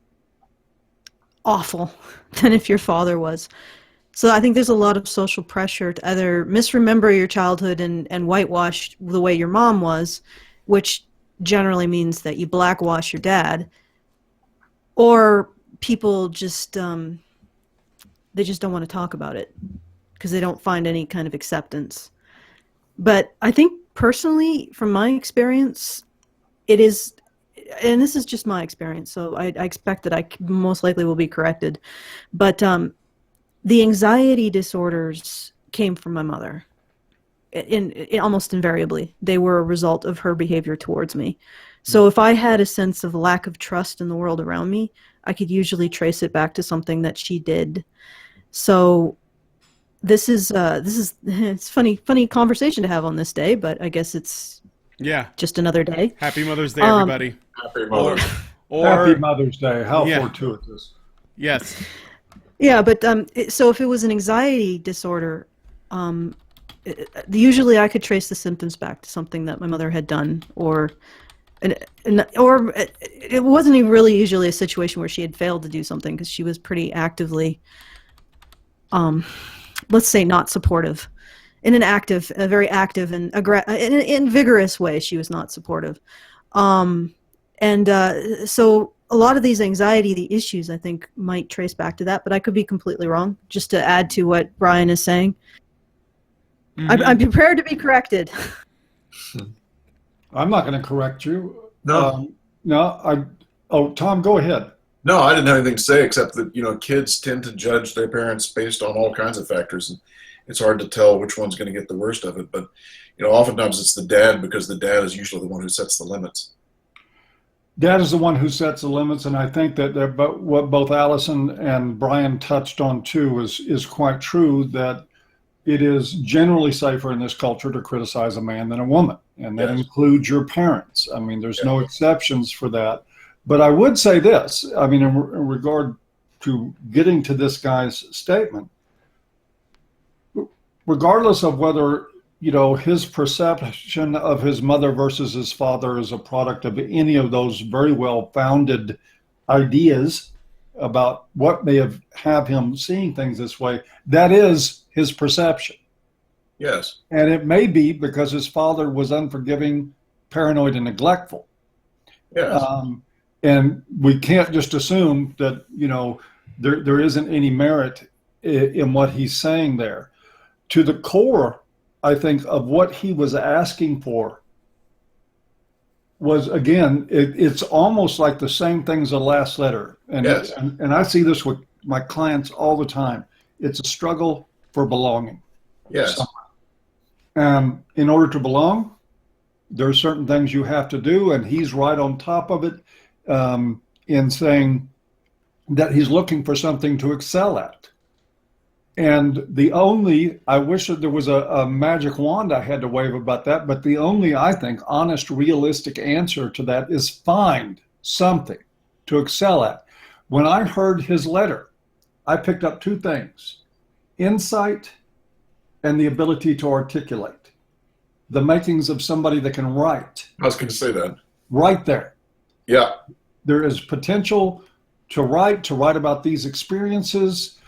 awful than if your father was. So I think there's a lot of social pressure to either misremember your childhood and whitewash the way your mom was, which generally means that you blackwash your dad, or people just they just don't want to talk about it because they don't find any kind of acceptance. But I think personally, from my experience, it is, and this is just my experience, so I expect that I most likely will be corrected, but the anxiety disorders came from my mother. In almost invariably, they were a result of her behavior towards me. So if I had a sense of lack of trust in the world around me, I could usually trace it back to something that she did. So this is it's funny conversation to have on this day, but I guess it's just another day. Happy Mother's Day, everybody. Happy Mother's Day. Happy Mother's Day. How fortuitous. Yes. Yeah, but so if it was an anxiety disorder, usually I could trace the symptoms back to something that my mother had done, or it wasn't even really usually a situation where she had failed to do something, because she was pretty actively, let's say, not supportive. In a very active and in vigorous way, she was not supportive. So a lot of these anxiety issues, I think, might trace back to that, but I could be completely wrong. Just to add to what Brian is saying. Mm-hmm. I'm prepared to be corrected. I'm not going to correct you. No. Tom, go ahead. No, I didn't have anything to say except that, kids tend to judge their parents based on all kinds of factors. And it's hard to tell which one's going to get the worst of it. But, oftentimes it's the dad, because the dad is usually the one who sets the limits. Dad is the one who sets the limits. And I think that what both Alison and Brian touched on, too, is quite true, that it is generally safer in this culture to criticize a man than a woman. And that includes your parents. I mean, there's no exceptions for that. But I would say this, I mean, in regard to getting to this guy's statement, regardless of whether, his perception of his mother versus his father is a product of any of those very well-founded ideas about what may have him seeing things this way, that is his perception. Yes. And it may be because his father was unforgiving, paranoid, and neglectful. Yes. And we can't just assume that, there isn't any merit in what he's saying there. To the core, I think, of what he was asking for was, again, it's almost like the same thing as the last letter. And, and I see this with my clients all the time. It's a struggle for belonging. Yes. In order to belong, There are certain things you have to do, and he's right on top of it in saying that he's looking for something to excel at. And I wish that there was a magic wand I had to wave about that, but the only, I think, honest, realistic answer to that is find something to excel at. When I heard his letter, I picked up two things: insight and the ability to articulate. The makings of somebody that can write. I was going to say that. Right there. Yeah. There is potential to write about these experiences.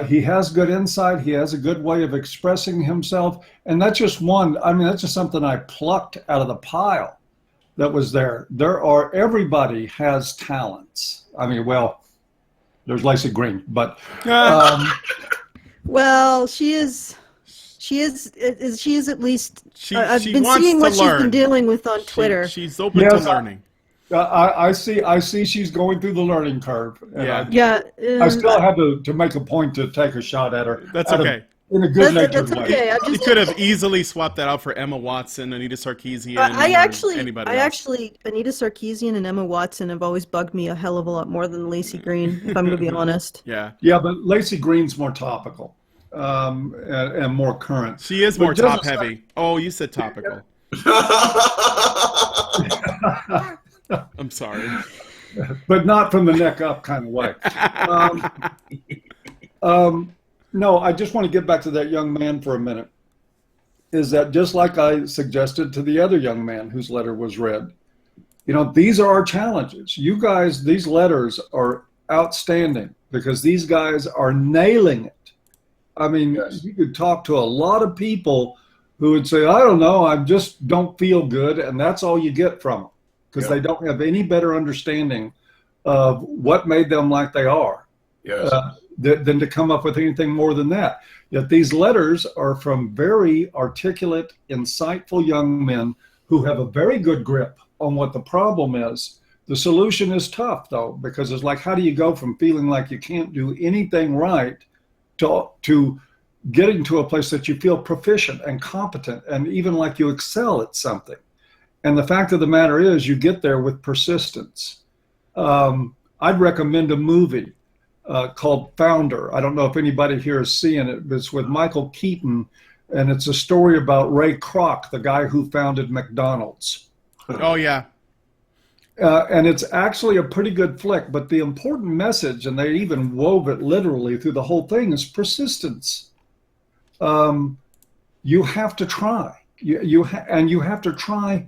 He has good insight. He has a good way of expressing himself. And that's just one. I mean, that's just something I plucked out of the pile that was there. Everybody has talents. I mean, well, there's Lacey Green, but. Well, she is at least. I've been wants seeing to what she's learn. been dealing with on Twitter. She's open to learning. I see she's going through the learning curve. And I still have to make a point to take a shot at her. That's okay. In a good-natured That's way. okay. You could have easily swapped that out for Emma Watson, Anita Sarkeesian, anybody else. Anita Sarkeesian and Emma Watson have always bugged me a hell of a lot more than Lacey Green, if I'm going to be honest. Yeah, but Lacey Green's more topical and more current. She is more top-heavy. Oh, you said topical. I'm sorry. But not from the neck up kind of way. No, I just want to get back to that young man for a minute. Is that just like I suggested to the other young man whose letter was read? You know, these are our challenges. You guys, these letters are outstanding because these guys are nailing it. I mean, you could talk to a lot of people who would say, I don't know, I just don't feel good. And that's all you get from them because they don't have any better understanding of what made them like they are. Yes. Than to come up with anything more than that. Yet these letters are from very articulate, insightful young men who have a very good grip on what the problem is. The solution is tough, though, because it's like, how do you go from feeling like you can't do anything right to getting to a place that you feel proficient and competent and even like you excel at something? And the fact of the matter is you get there with persistence. I'd recommend a movie called Founder. I don't know if anybody here is seeing it, but it's with Michael Keaton, and it's a story about Ray Kroc, the guy who founded McDonald's. Oh, yeah. And it's actually a pretty good flick, but the important message, and they even wove it literally through the whole thing, is persistence. You have to try. You have to try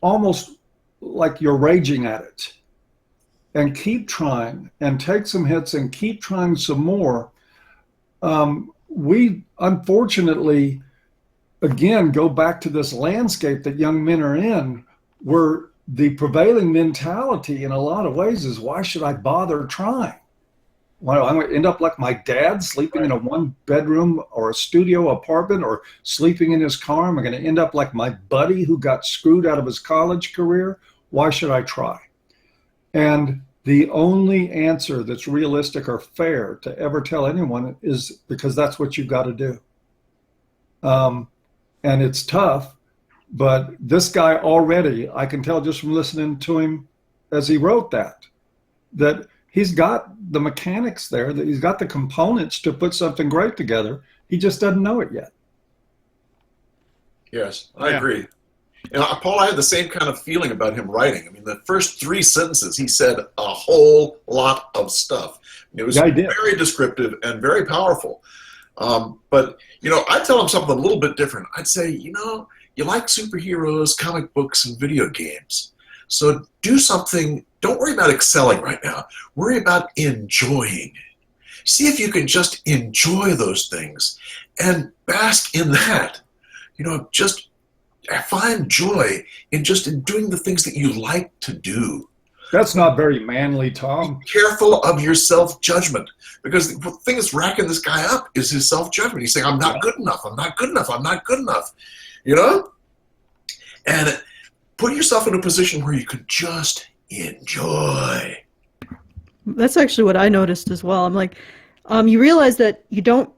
almost like you're raging at it. And keep trying and take some hits and keep trying some more. We unfortunately, again, go back to this landscape that young men are in, where the prevailing mentality in a lot of ways is, why should I bother trying? Well, I'm going to end up like my dad, sleeping in a one-bedroom or a studio apartment, or sleeping in his car. Am I going to end up like my buddy who got screwed out of his college career? Why should I try? And the only answer that's realistic or fair to ever tell anyone is because that's what you've got to do. And it's tough, but this guy already, I can tell just from listening to him as he wrote that he's got the mechanics there, that he's got the components to put something great together. He just doesn't know it yet. Yes, I agree. And Paul, I had the same kind of feeling about him writing. I mean, the first 3 sentences, he said a whole lot of stuff. It was very descriptive and very powerful. But, I tell him something a little bit different. I'd say, you like superheroes, comic books, and video games. So do something. Don't worry about excelling right now. Worry about enjoying. See if you can just enjoy those things and bask in that. Just find joy in doing the things that you like to do. That's not very manly, Tom. Be careful of your self-judgment, because the thing that's racking this guy up is his self-judgment. He's saying, I'm not good enough, I'm not good enough, I'm not good enough, And put yourself in a position where you could just enjoy. That's actually what I noticed as well. I'm like, you realize that you don't,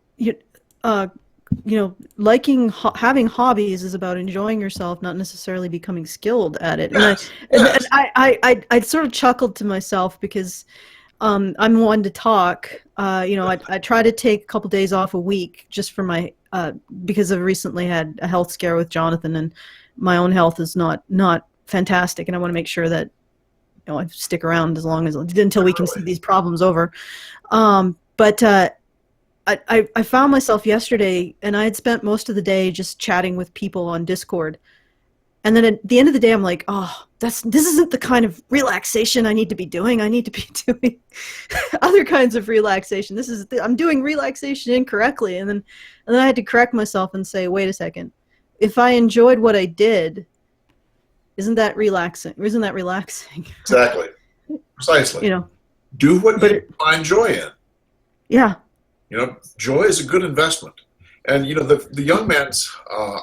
having hobbies is about enjoying yourself, not necessarily becoming skilled at it. Yes, And yes. I sort of chuckled to myself because I'm one to talk. I try to take a couple days off a week just for my because I've recently had a health scare with Jonathan, and my own health is not fantastic, and I want to make sure that I stick around as long as until we can see these problems over. But I found myself yesterday, and I had spent most of the day just chatting with people on Discord. And then at the end of the day, I'm like, oh, this isn't the kind of relaxation I need to be doing. I need to be doing other kinds of relaxation. I'm doing relaxation incorrectly. And then I had to correct myself and say, wait a second. If I enjoyed what I did, isn't that relaxing? Isn't that relaxing? Exactly. Precisely. Do what you find joy in. Yeah. Joy is a good investment. And, the young man's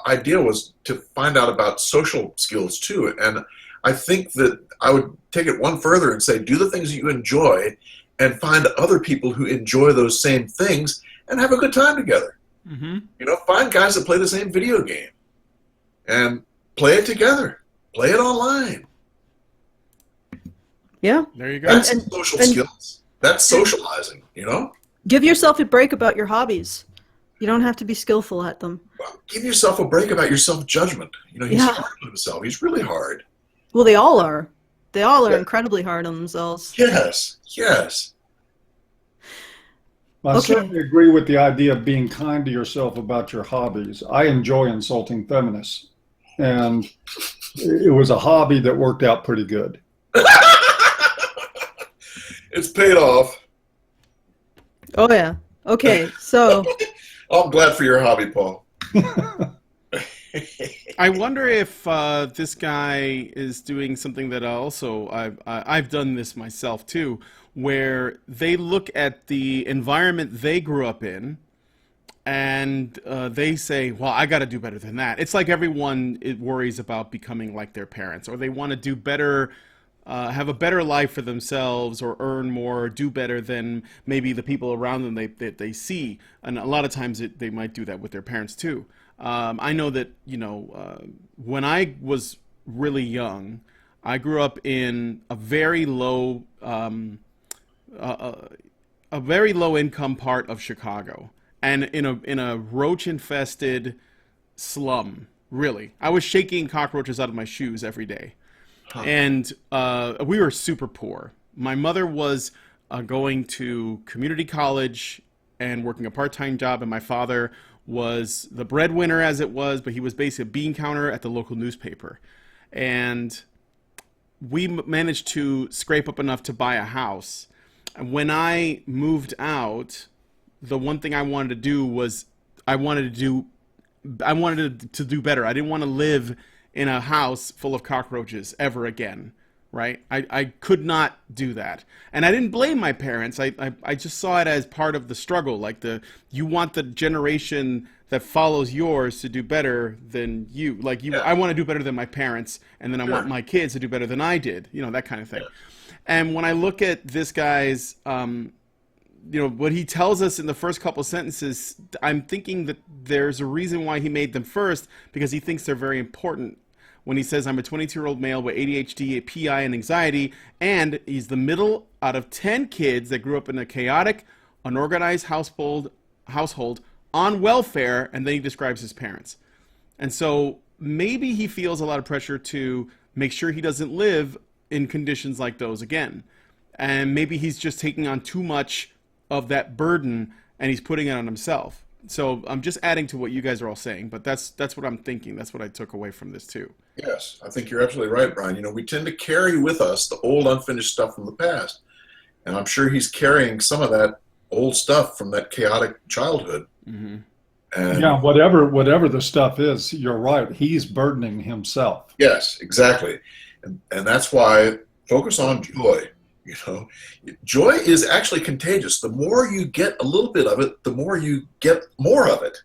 idea was to find out about social skills, too. And I think that I would take it one further and say, do the things that you enjoy and find other people who enjoy those same things and have a good time together. Mm-hmm. Find guys that play the same video game and play it together. Play it online. Yeah. There you go. That's social skills. That's socializing, Give yourself a break about your hobbies. You don't have to be skillful at them. Well, give yourself a break about your self-judgment. He's hard on himself. He's really hard. Well, they all are. They all are incredibly hard on themselves. Yes. I certainly agree with the idea of being kind to yourself about your hobbies. I enjoy insulting feminists, and it was a hobby that worked out pretty good. It's paid off. Oh, yeah. Okay, so... I'm glad for your hobby, Paul. I wonder if this guy is doing something that I've done this myself too, where they look at the environment they grew up in, and they say, "Well, I got to do better than that." It's like everyone worries about becoming like their parents, or they want to do better. Have a better life for themselves, or earn more, or do better than maybe the people around them they see. And a lot of times they might do that with their parents too. I know that when I was really young, I grew up in a very low income part of Chicago, and in a roach infested slum. Really, I was shaking cockroaches out of my shoes every day. And we were super poor. My mother was going to community college and working a part-time job, and my father was the breadwinner as it was, but he was basically a bean counter at the local newspaper. And we managed to scrape up enough to buy a house. And when I moved out, the one thing I wanted to do was I wanted to do better. I didn't want to live in a house full of cockroaches ever again, right? I could not do that. And I didn't blame my parents. I just saw it as part of the struggle. Like you want the generation that follows yours to do better than you. Like I want to do better than my parents, and then I want my kids to do better than I did. That kind of thing. Yeah. And when I look at this guy's, what he tells us in the first couple sentences, I'm thinking that there's a reason why he made them first, because he thinks they're very important. When he says, I'm a 22-year-old male with ADHD, PI, and anxiety, and he's the middle out of 10 kids that grew up in a chaotic, unorganized household on welfare, and then he describes his parents. And so maybe he feels a lot of pressure to make sure he doesn't live in conditions like those again. And maybe he's just taking on too much of that burden, and he's putting it on himself. So I'm just adding to what you guys are all saying, but that's what I'm thinking. That's what I took away from this too. Yes, I think you're absolutely right, Brian. We tend to carry with us the old unfinished stuff from the past. And I'm sure he's carrying some of that old stuff from that chaotic childhood. Mm-hmm. And yeah, whatever the stuff is, you're right. He's burdening himself. Yes, exactly. And that's why focus on joy. Joy is actually contagious. The more you get a little bit of it, the more you get more of it.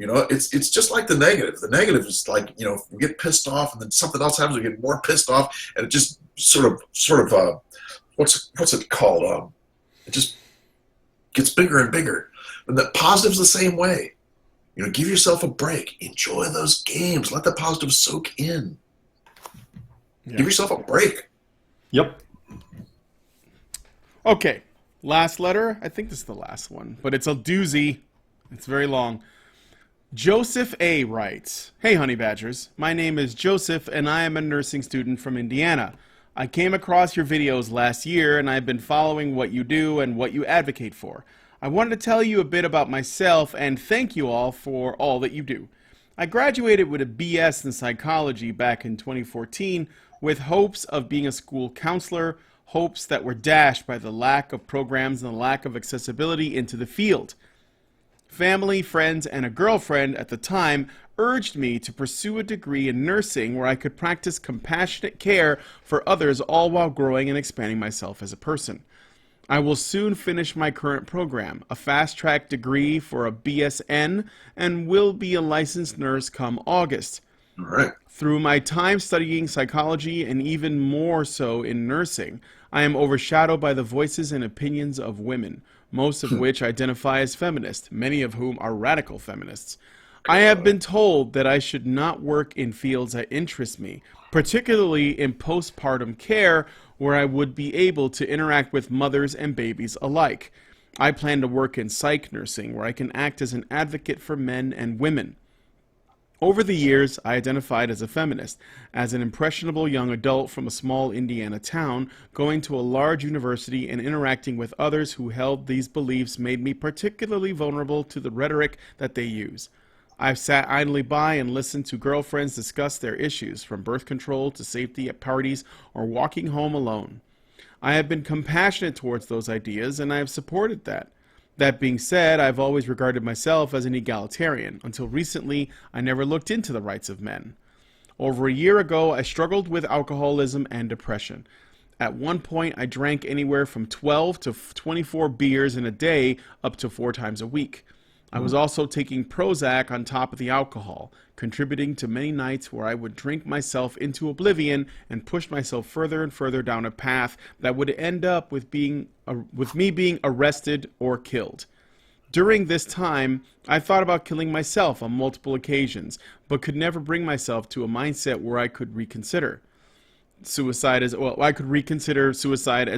It's just like the negative. The negative is like, we get pissed off, and then something else happens, we get more pissed off, and it just sort of what's it called? It just gets bigger and bigger. And the positive's the same way. Give yourself a break. Enjoy those games. Let the positive soak in. Yeah. Give yourself a break. Yep. Okay, last letter. I think this is the last one, but it's a doozy. It's very long. Joseph A. writes, "Hey, Honey Badgers. My name is Joseph, and I am a nursing student from Indiana. I came across your videos last year, and I've been following what you do and what you advocate for. I wanted to tell you a bit about myself and thank you all for all that you do. I graduated with a BS in psychology back in 2014 with hopes of being a school counselor, hopes that were dashed by the lack of programs and the lack of accessibility into the field. Family, friends, and a girlfriend at the time urged me to pursue a degree in nursing where I could practice compassionate care for others, all while growing and expanding myself as a person. I will soon finish my current program, a fast-track degree for a BSN, and will be a licensed nurse come August. All right. Through my time studying psychology and even more so in nursing, I am overshadowed by the voices and opinions of women, most of which identify as feminist, many of whom are radical feminists. I have been told that I should not work in fields that interest me, particularly in postpartum care, where I would be able to interact with mothers and babies alike. I plan to work in psych nursing, where I can act as an advocate for men and women. Over the years, I identified as a feminist, as an impressionable young adult from a small Indiana town, going to a large university and interacting with others who held these beliefs made me particularly vulnerable to the rhetoric that they use. I've sat idly by and listened to girlfriends discuss their issues, from birth control to safety at parties or walking home alone. I have been compassionate towards those ideas, and I have supported that. That being said, I've always regarded myself as an egalitarian. Until recently, I never looked into the rights of men. Over a year ago, I struggled with alcoholism and depression. At one point, I drank anywhere from 12 to 24 beers in a day, up to 4 times a week. I was also taking Prozac on top of the alcohol, contributing to many nights where I would drink myself into oblivion and push myself further and further down a path that would end up with me being arrested or killed. During this time, I thought about killing myself on multiple occasions, but could never bring myself to a mindset where I could reconsider suicide as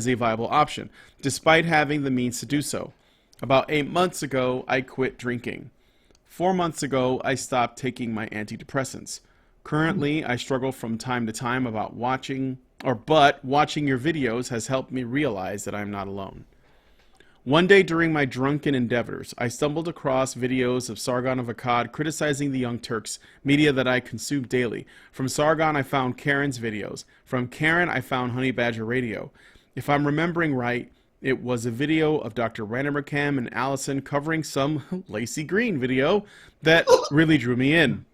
a viable option, despite having the means to do so. About 8 months ago, I quit drinking. 4 months ago, I stopped taking my antidepressants. Currently, I struggle from time to time but watching your videos has helped me realize that I'm not alone. One day during my drunken endeavors, I stumbled across videos of Sargon of Akkad criticizing the Young Turks, media that I consume daily. From Sargon, I found Karen's videos. From Karen, I found Honey Badger Radio. If I'm remembering right, it was a video of Dr. Randermacam and Alison covering some Lacey Green video that really drew me in.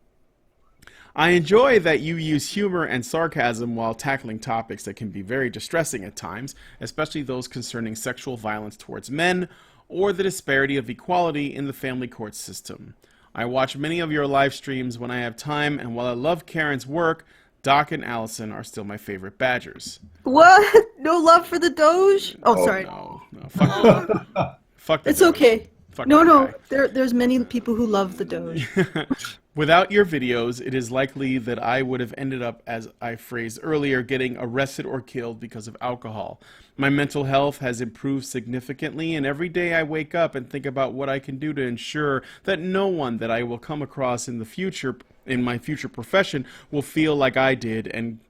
I enjoy that you use humor and sarcasm while tackling topics that can be very distressing at times, especially those concerning sexual violence towards men or the disparity of equality in the family court system. I watch many of your live streams when I have time, and while I love Karen's work, Doc and Allison are still my favorite Badgers. What? No love for the Doge? Oh, sorry. No, fuck fuck the It's Doge. okay. Fuck No, that no. guy. There's many people who love the Doge. Without your videos, it is likely that I would have ended up, as I phrased earlier, getting arrested or killed because of alcohol. My mental health has improved significantly, and every day I wake up and think about what I can do to ensure that no one that I will come across in the future, in my future profession, will feel like I did, and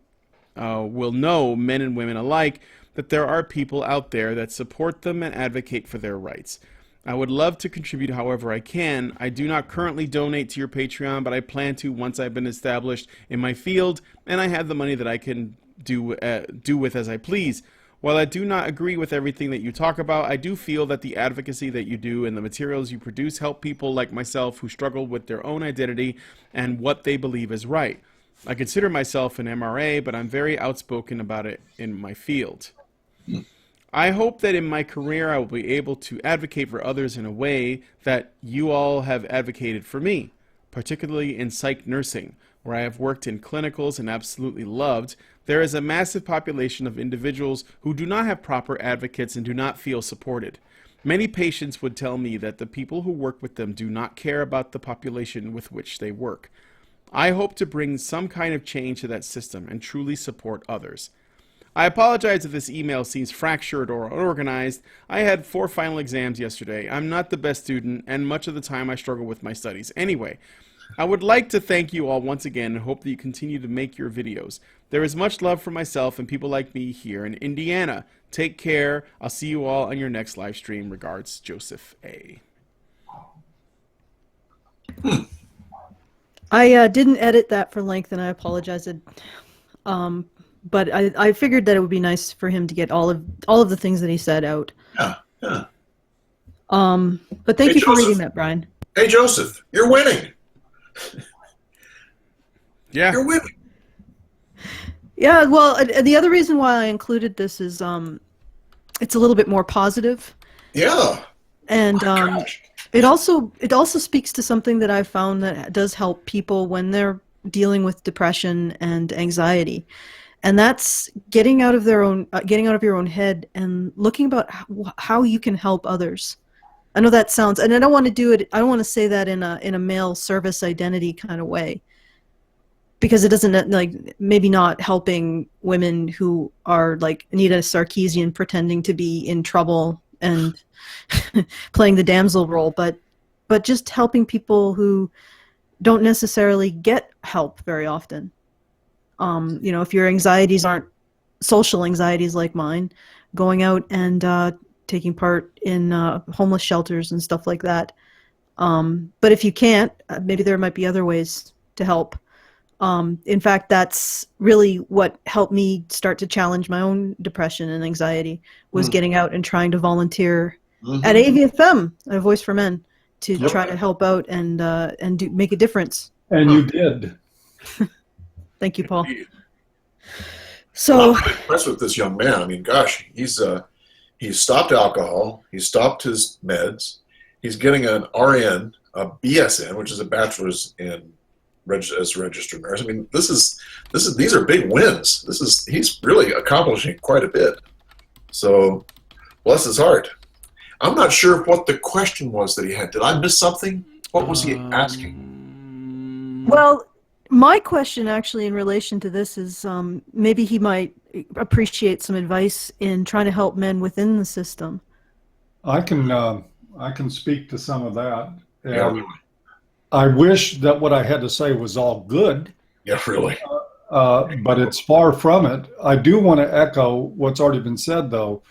will know, men and women alike, that there are people out there that support them and advocate for their rights. I would love to contribute however I can. I do not currently donate to your Patreon, but I plan to once I've been established in my field and I have the money that I can do with as I please. While I do not agree with everything that you talk about, I do feel that the advocacy that you do and the materials you produce help people like myself who struggle with their own identity and what they believe is right. I consider myself an MRA, but I'm very outspoken about it in my field. I hope that in my career I will be able to advocate for others in a way that you all have advocated for me, particularly in psych nursing, where I have worked in clinicals and absolutely loved. There is a massive population of individuals who do not have proper advocates and do not feel supported. Many patients would tell me that the people who work with them do not care about the population with which they work. I hope to bring some kind of change to that system and truly support others. I apologize if this email seems fractured or unorganized. I had 4 final exams yesterday. I'm not the best student, and much of the time I struggle with my studies. Anyway, I would like to thank you all once again and hope that you continue to make your videos. There is much love for myself and people like me here in Indiana. Take care. I'll see you all on your next live stream. Regards, Joseph A. I didn't edit that for length, and I apologize. But I figured that it would be nice for him to get all of the things that he said out. Yeah, yeah. But thank you for reading that, Brian. Hey, Joseph, you're winning. Yeah. You're winning. Yeah, well, the other reason why I included this is it's a little bit more positive. Yeah. And Gosh. it also speaks to something that I've found that does help people when they're dealing with depression and anxiety. And that's getting out of your own head and looking about how you can help others. I know that sounds, and I don't want to say that in a male service identity kind of way, because it doesn't, like, maybe not helping women who are like Anita Sarkeesian pretending to be in trouble and playing the damsel role, but just helping people who don't necessarily get help very often. If your anxieties aren't social anxieties like mine, going out and taking part in homeless shelters and stuff like that. But if you can't, maybe there might be other ways to help. In fact, that's really what helped me start to challenge my own depression and anxiety, was getting out and trying to volunteer at AVFM, A Voice for Men, to try to help out and make a difference. And you did. Thank you, Paul. So I'm impressed with this young man. I mean, gosh, he's stopped alcohol. He's stopped his meds. He's getting an RN, a BSN, which is a bachelor's in as a registered nurse. I mean, these are big wins. He's really accomplishing quite a bit. So, bless his heart. I'm not sure what the question was that he had. Did I miss something? What was he asking? Well, my question actually in relation to this is maybe he might appreciate some advice in trying to help men within the system. I can speak to some of that. Yeah, really. I wish that what I had to say was all good. Yeah, really. But it's far from it. I do want to echo what's already been said, though.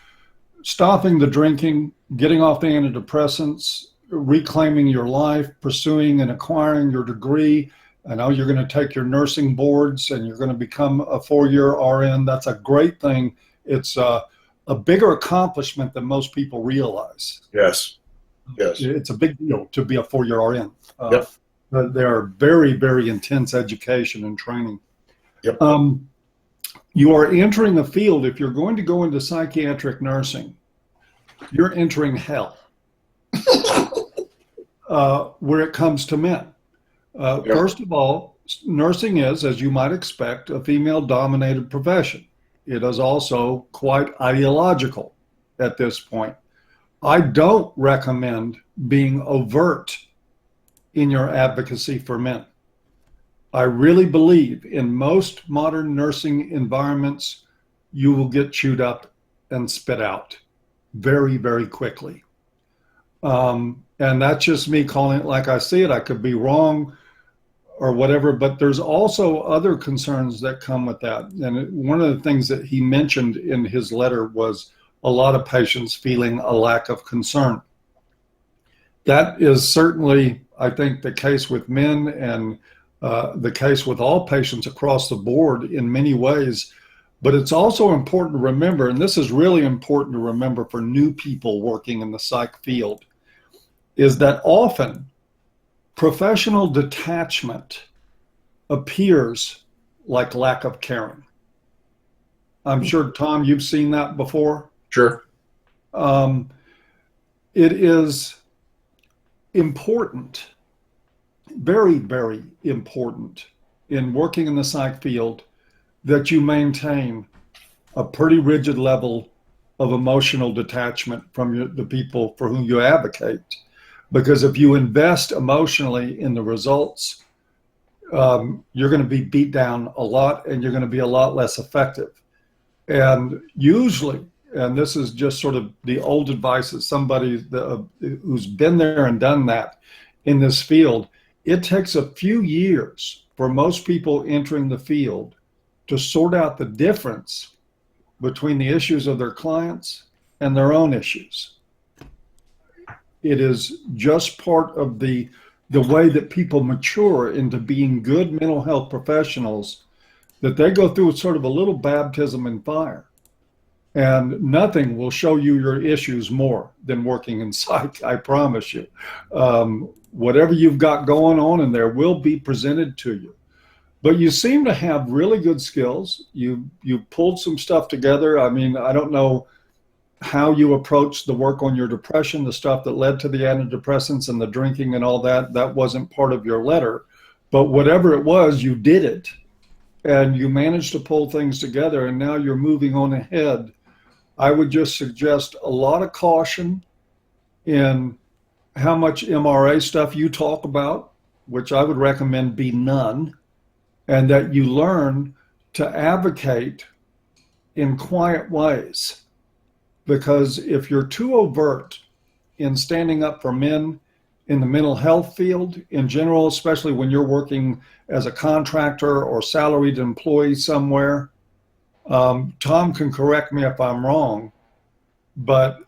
Stopping the drinking, getting off the antidepressants, reclaiming your life, pursuing and acquiring your degree. I know you're going to take your nursing boards and you're going to become a 4-year RN. That's a great thing. It's a bigger accomplishment than most people realize. Yes. Yes. It's a big deal to be a 4-year RN. Yep. They are very, very intense education and training. Yep. You are entering a field, if you're going to go into psychiatric nursing, you're entering hell where it comes to men. Yep. First of all, nursing is, as you might expect, a female-dominated profession. It is also quite ideological at this point. I don't recommend being overt in your advocacy for men. I really believe in most modern nursing environments, you will get chewed up and spit out very, very quickly. And that's just me calling it like I see it. I could be wrong or whatever, but there's also other concerns that come with that. And one of the things that he mentioned in his letter was a lot of patients feeling a lack of concern. That is certainly, I think, the case with men and the case with all patients across the board in many ways. But it's also important to remember, and this is really important to remember for new people working in the psych field, is that often professional detachment appears like lack of caring. I'm sure, Tom, you've seen that before. Sure. It is important, very, very important in working in the psych field that you maintain a pretty rigid level of emotional detachment from the people for whom you advocate. Because if you invest emotionally in the results, you're going to be beat down a lot and you're going to be a lot less effective. And usually, and this is just sort of the old advice that somebody who's been there and done that in this field, it takes a few years for most people entering the field to sort out the difference between the issues of their clients and their own issues. It is just part of the way that people mature into being good mental health professionals, that they go through sort of a little baptism in fire. And nothing will show you your issues more than working in psych, I promise you. Whatever you've got going on in there will be presented to you. But you seem to have really good skills. You pulled some stuff together. I mean, I don't know how you approached the work on your depression, the stuff that led to the antidepressants and the drinking and all that. That wasn't part of your letter. But whatever it was, you did it. And you managed to pull things together, and now you're moving on ahead. I would just suggest a lot of caution in how much MRA stuff you talk about, which I would recommend be none, and that you learn to advocate in quiet ways. Because if you're too overt in standing up for men in the mental health field in general, especially when you're working as a contractor or salaried employee somewhere, Tom can correct me if I'm wrong, but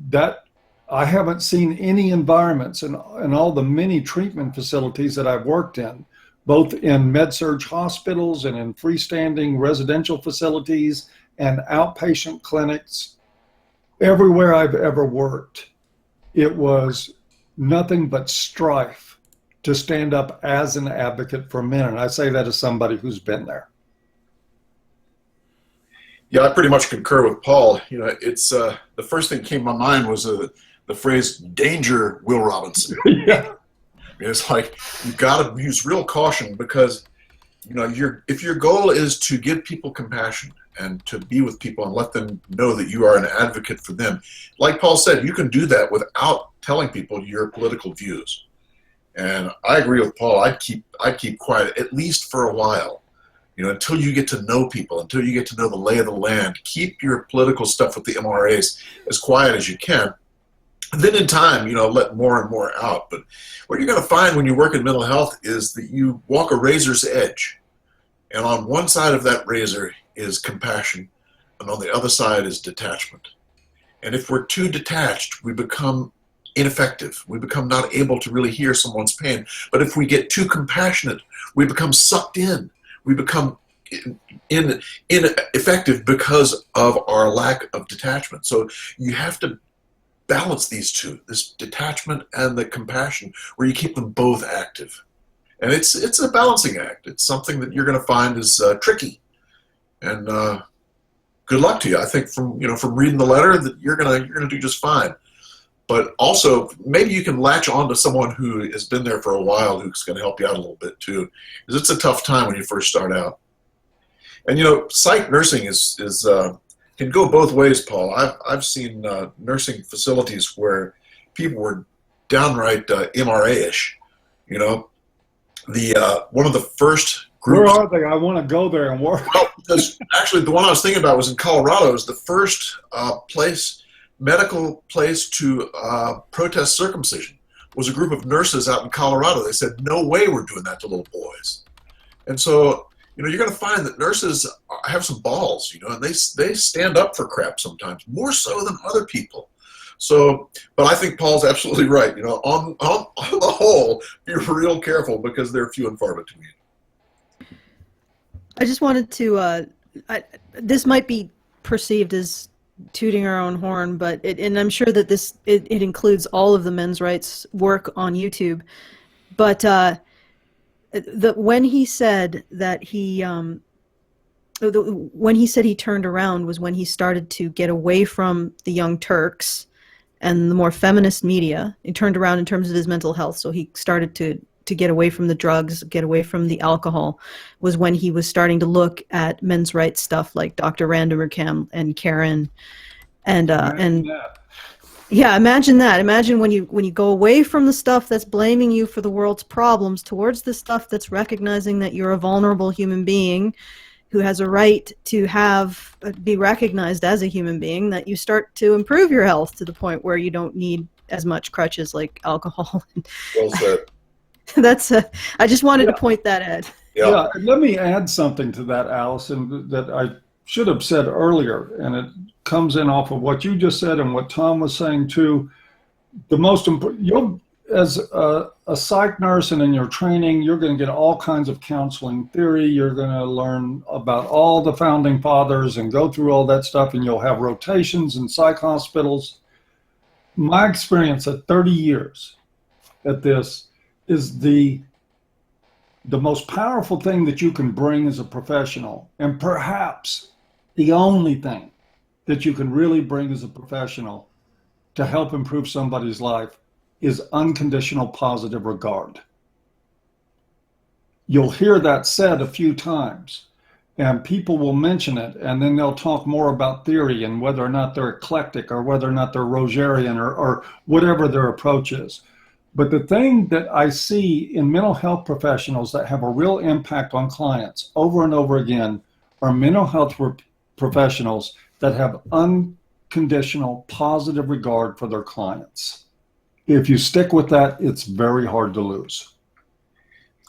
that I haven't seen any environments in all the many treatment facilities that I've worked in, both in med-surg hospitals and in freestanding residential facilities and outpatient clinics. Everywhere I've ever worked, it was nothing but strife to stand up as an advocate for men. And I say that as somebody who's been there. Yeah, I pretty much concur with Paul. You know, it's the first thing that came to my mind was the phrase "danger, Will Robinson." Yeah. It's like you've got to use real caution because, you know, if your goal is to give people compassion and to be with people and let them know that you are an advocate for them, like Paul said, you can do that without telling people your political views. And I agree with Paul. I'd keep quiet at least for a while. You know, until you get to know people, until you get to know the lay of the land, keep your political stuff with the MRAs as quiet as you can. And then in time, you know, let more and more out. But what you're going to find when you work in mental health is that you walk a razor's edge. And on one side of that razor is compassion, and on the other side is detachment. And if we're too detached, we become ineffective. We become not able to really hear someone's pain. But if we get too compassionate, we become sucked in. We become ineffective because of our lack of detachment. So you have to balance these two, this detachment and the compassion, where you keep them both active. And it's a balancing act. It's something that you're going to find is tricky. And good luck to you. I think from reading the letter that you're gonna do just fine. But also, maybe you can latch on to someone who has been there for a while who's going to help you out a little bit too, because it's a tough time when you first start out. And you know, psych nursing is can go both ways, Paul. I've seen nursing facilities where people were downright MRA-ish. You know, the one of the first groups. Where are they? I want to go there and work. Well, actually, the one I was thinking about was in Colorado. It was the first medical place to protest circumcision. Was a group of nurses out in Colorado. They said, no way we're doing that to little boys. And so, you know, you're going to find that nurses have some balls, you know, and they stand up for crap sometimes, more so than other people. So, but I think Paul's absolutely right. You know, on the whole, be real careful because they're few and far between. I just wanted to, this might be perceived as tooting our own horn, but and I'm sure that it includes all of the men's rights work on YouTube. But when he said that when he said he turned around was when he started to get away from the Young Turks and the more feminist media. He turned around in terms of his mental health, so he started to get away from the drugs, get away from the alcohol, was when he was starting to look at men's rights stuff like Dr. Randamer and Karen. And Imagine that. yeah, imagine that. Imagine when you go away from the stuff that's blaming you for the world's problems towards the stuff that's recognizing that you're a vulnerable human being who has a right to be recognized as a human being, that you start to improve your health to the point where you don't need as much crutches like alcohol. Well said. I just wanted to point that out. Yeah. And let me add something to that, Allison, that I should have said earlier, and it comes in off of what you just said and what Tom was saying too. The most important, you'll, as a psych nurse and in your training, you're going to get all kinds of counseling theory. You're going to learn about all the founding fathers and go through all that stuff, and you'll have rotations in psych hospitals. My experience at 30 years at this is the most powerful thing that you can bring as a professional, and perhaps the only thing that you can really bring as a professional to help improve somebody's life, is unconditional positive regard. You'll hear that said a few times, and people will mention it, and then they'll talk more about theory and whether or not they're eclectic or whether or not they're Rogerian or whatever their approach is. But the thing that I see in mental health professionals that have a real impact on clients over and over again are mental health professionals that have unconditional positive regard for their clients. If you stick with that, it's very hard to lose.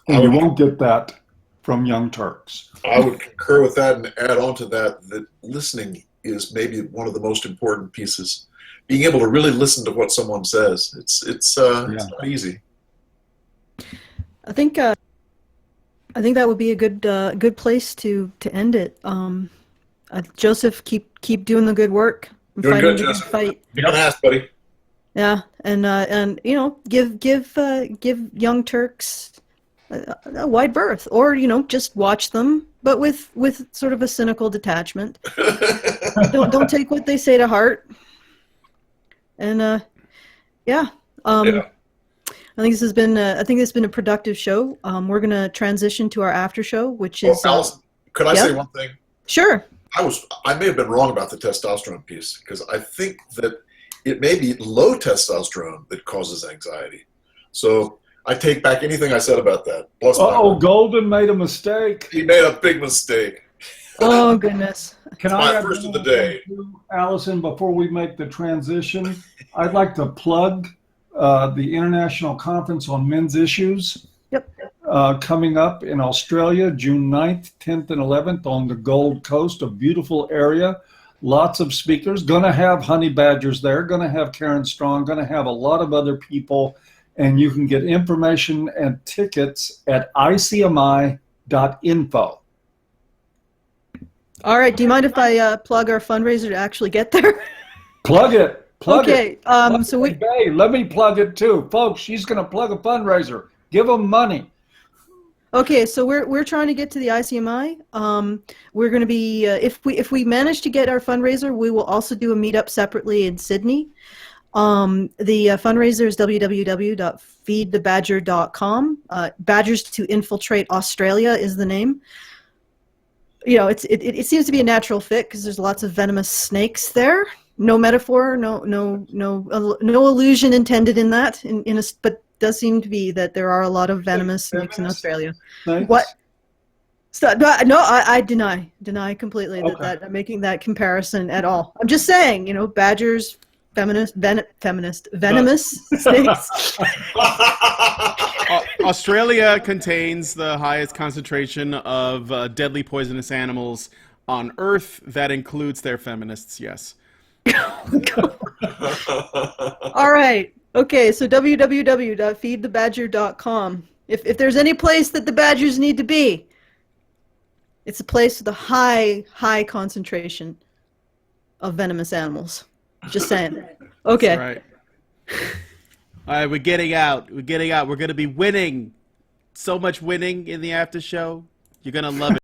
And you won't get that from Young Turks. I would concur with that and add on to that listening is maybe one of the most important pieces. Being able to really listen to what someone says, it's not easy. I think that would be a good place to end it. Joseph, keep doing the good work. Doing good, Joseph. Fight. You're gonna ask, buddy. Yeah, and give Young Turks a wide berth, or just watch them, but with sort of a cynical detachment. don't take what they say to heart. And I think this has been a productive show. We're gonna transition to our after show, which is. Alison, could I say one thing? Sure. I may have been wrong about the testosterone piece, because I think that it may be low testosterone that causes anxiety. So I take back anything I said about that. Plus, Golden made a mistake. He made a big mistake. Oh, goodness. Can My I first of the day. Allison, before we make the transition, I'd like to plug the International Conference on Men's Issues. Yep. Coming up in Australia, June 9th, 10th, and 11th on the Gold Coast, a beautiful area. Lots of speakers. Going to have Honey Badgers there. Going to have Karen Strong. Going to have a lot of other people. And you can get information and tickets at icmi.info. All right. Do you mind if I plug our fundraiser to actually get there? Plug it. Okay. Hey, let me plug it too, folks. She's going to plug a fundraiser. Give them money. Okay, so we're trying to get to the ICMI. We're going to be if we manage to get our fundraiser, we will also do a meetup separately in Sydney. The fundraiser is www.feedthebadger.com. Badgers to Infiltrate Australia is the name. It seems to be a natural fit because there's lots of venomous snakes there. No metaphor, no allusion intended in that. But does seem to be that there are a lot of venomous snakes in Australia. Snakes? What? No, I deny completely that I'm making that comparison at all. I'm just saying, badgers, venomous snakes. Australia contains the highest concentration of deadly poisonous animals on Earth. That includes their feminists, yes. All right. Okay, so www.feedthebadger.com. If there's any place that the badgers need to be, it's a place with a high concentration of venomous animals. Just saying. Okay. That's right. All right, we're getting out. We're going to be winning. So much winning in the after show. You're going to love it.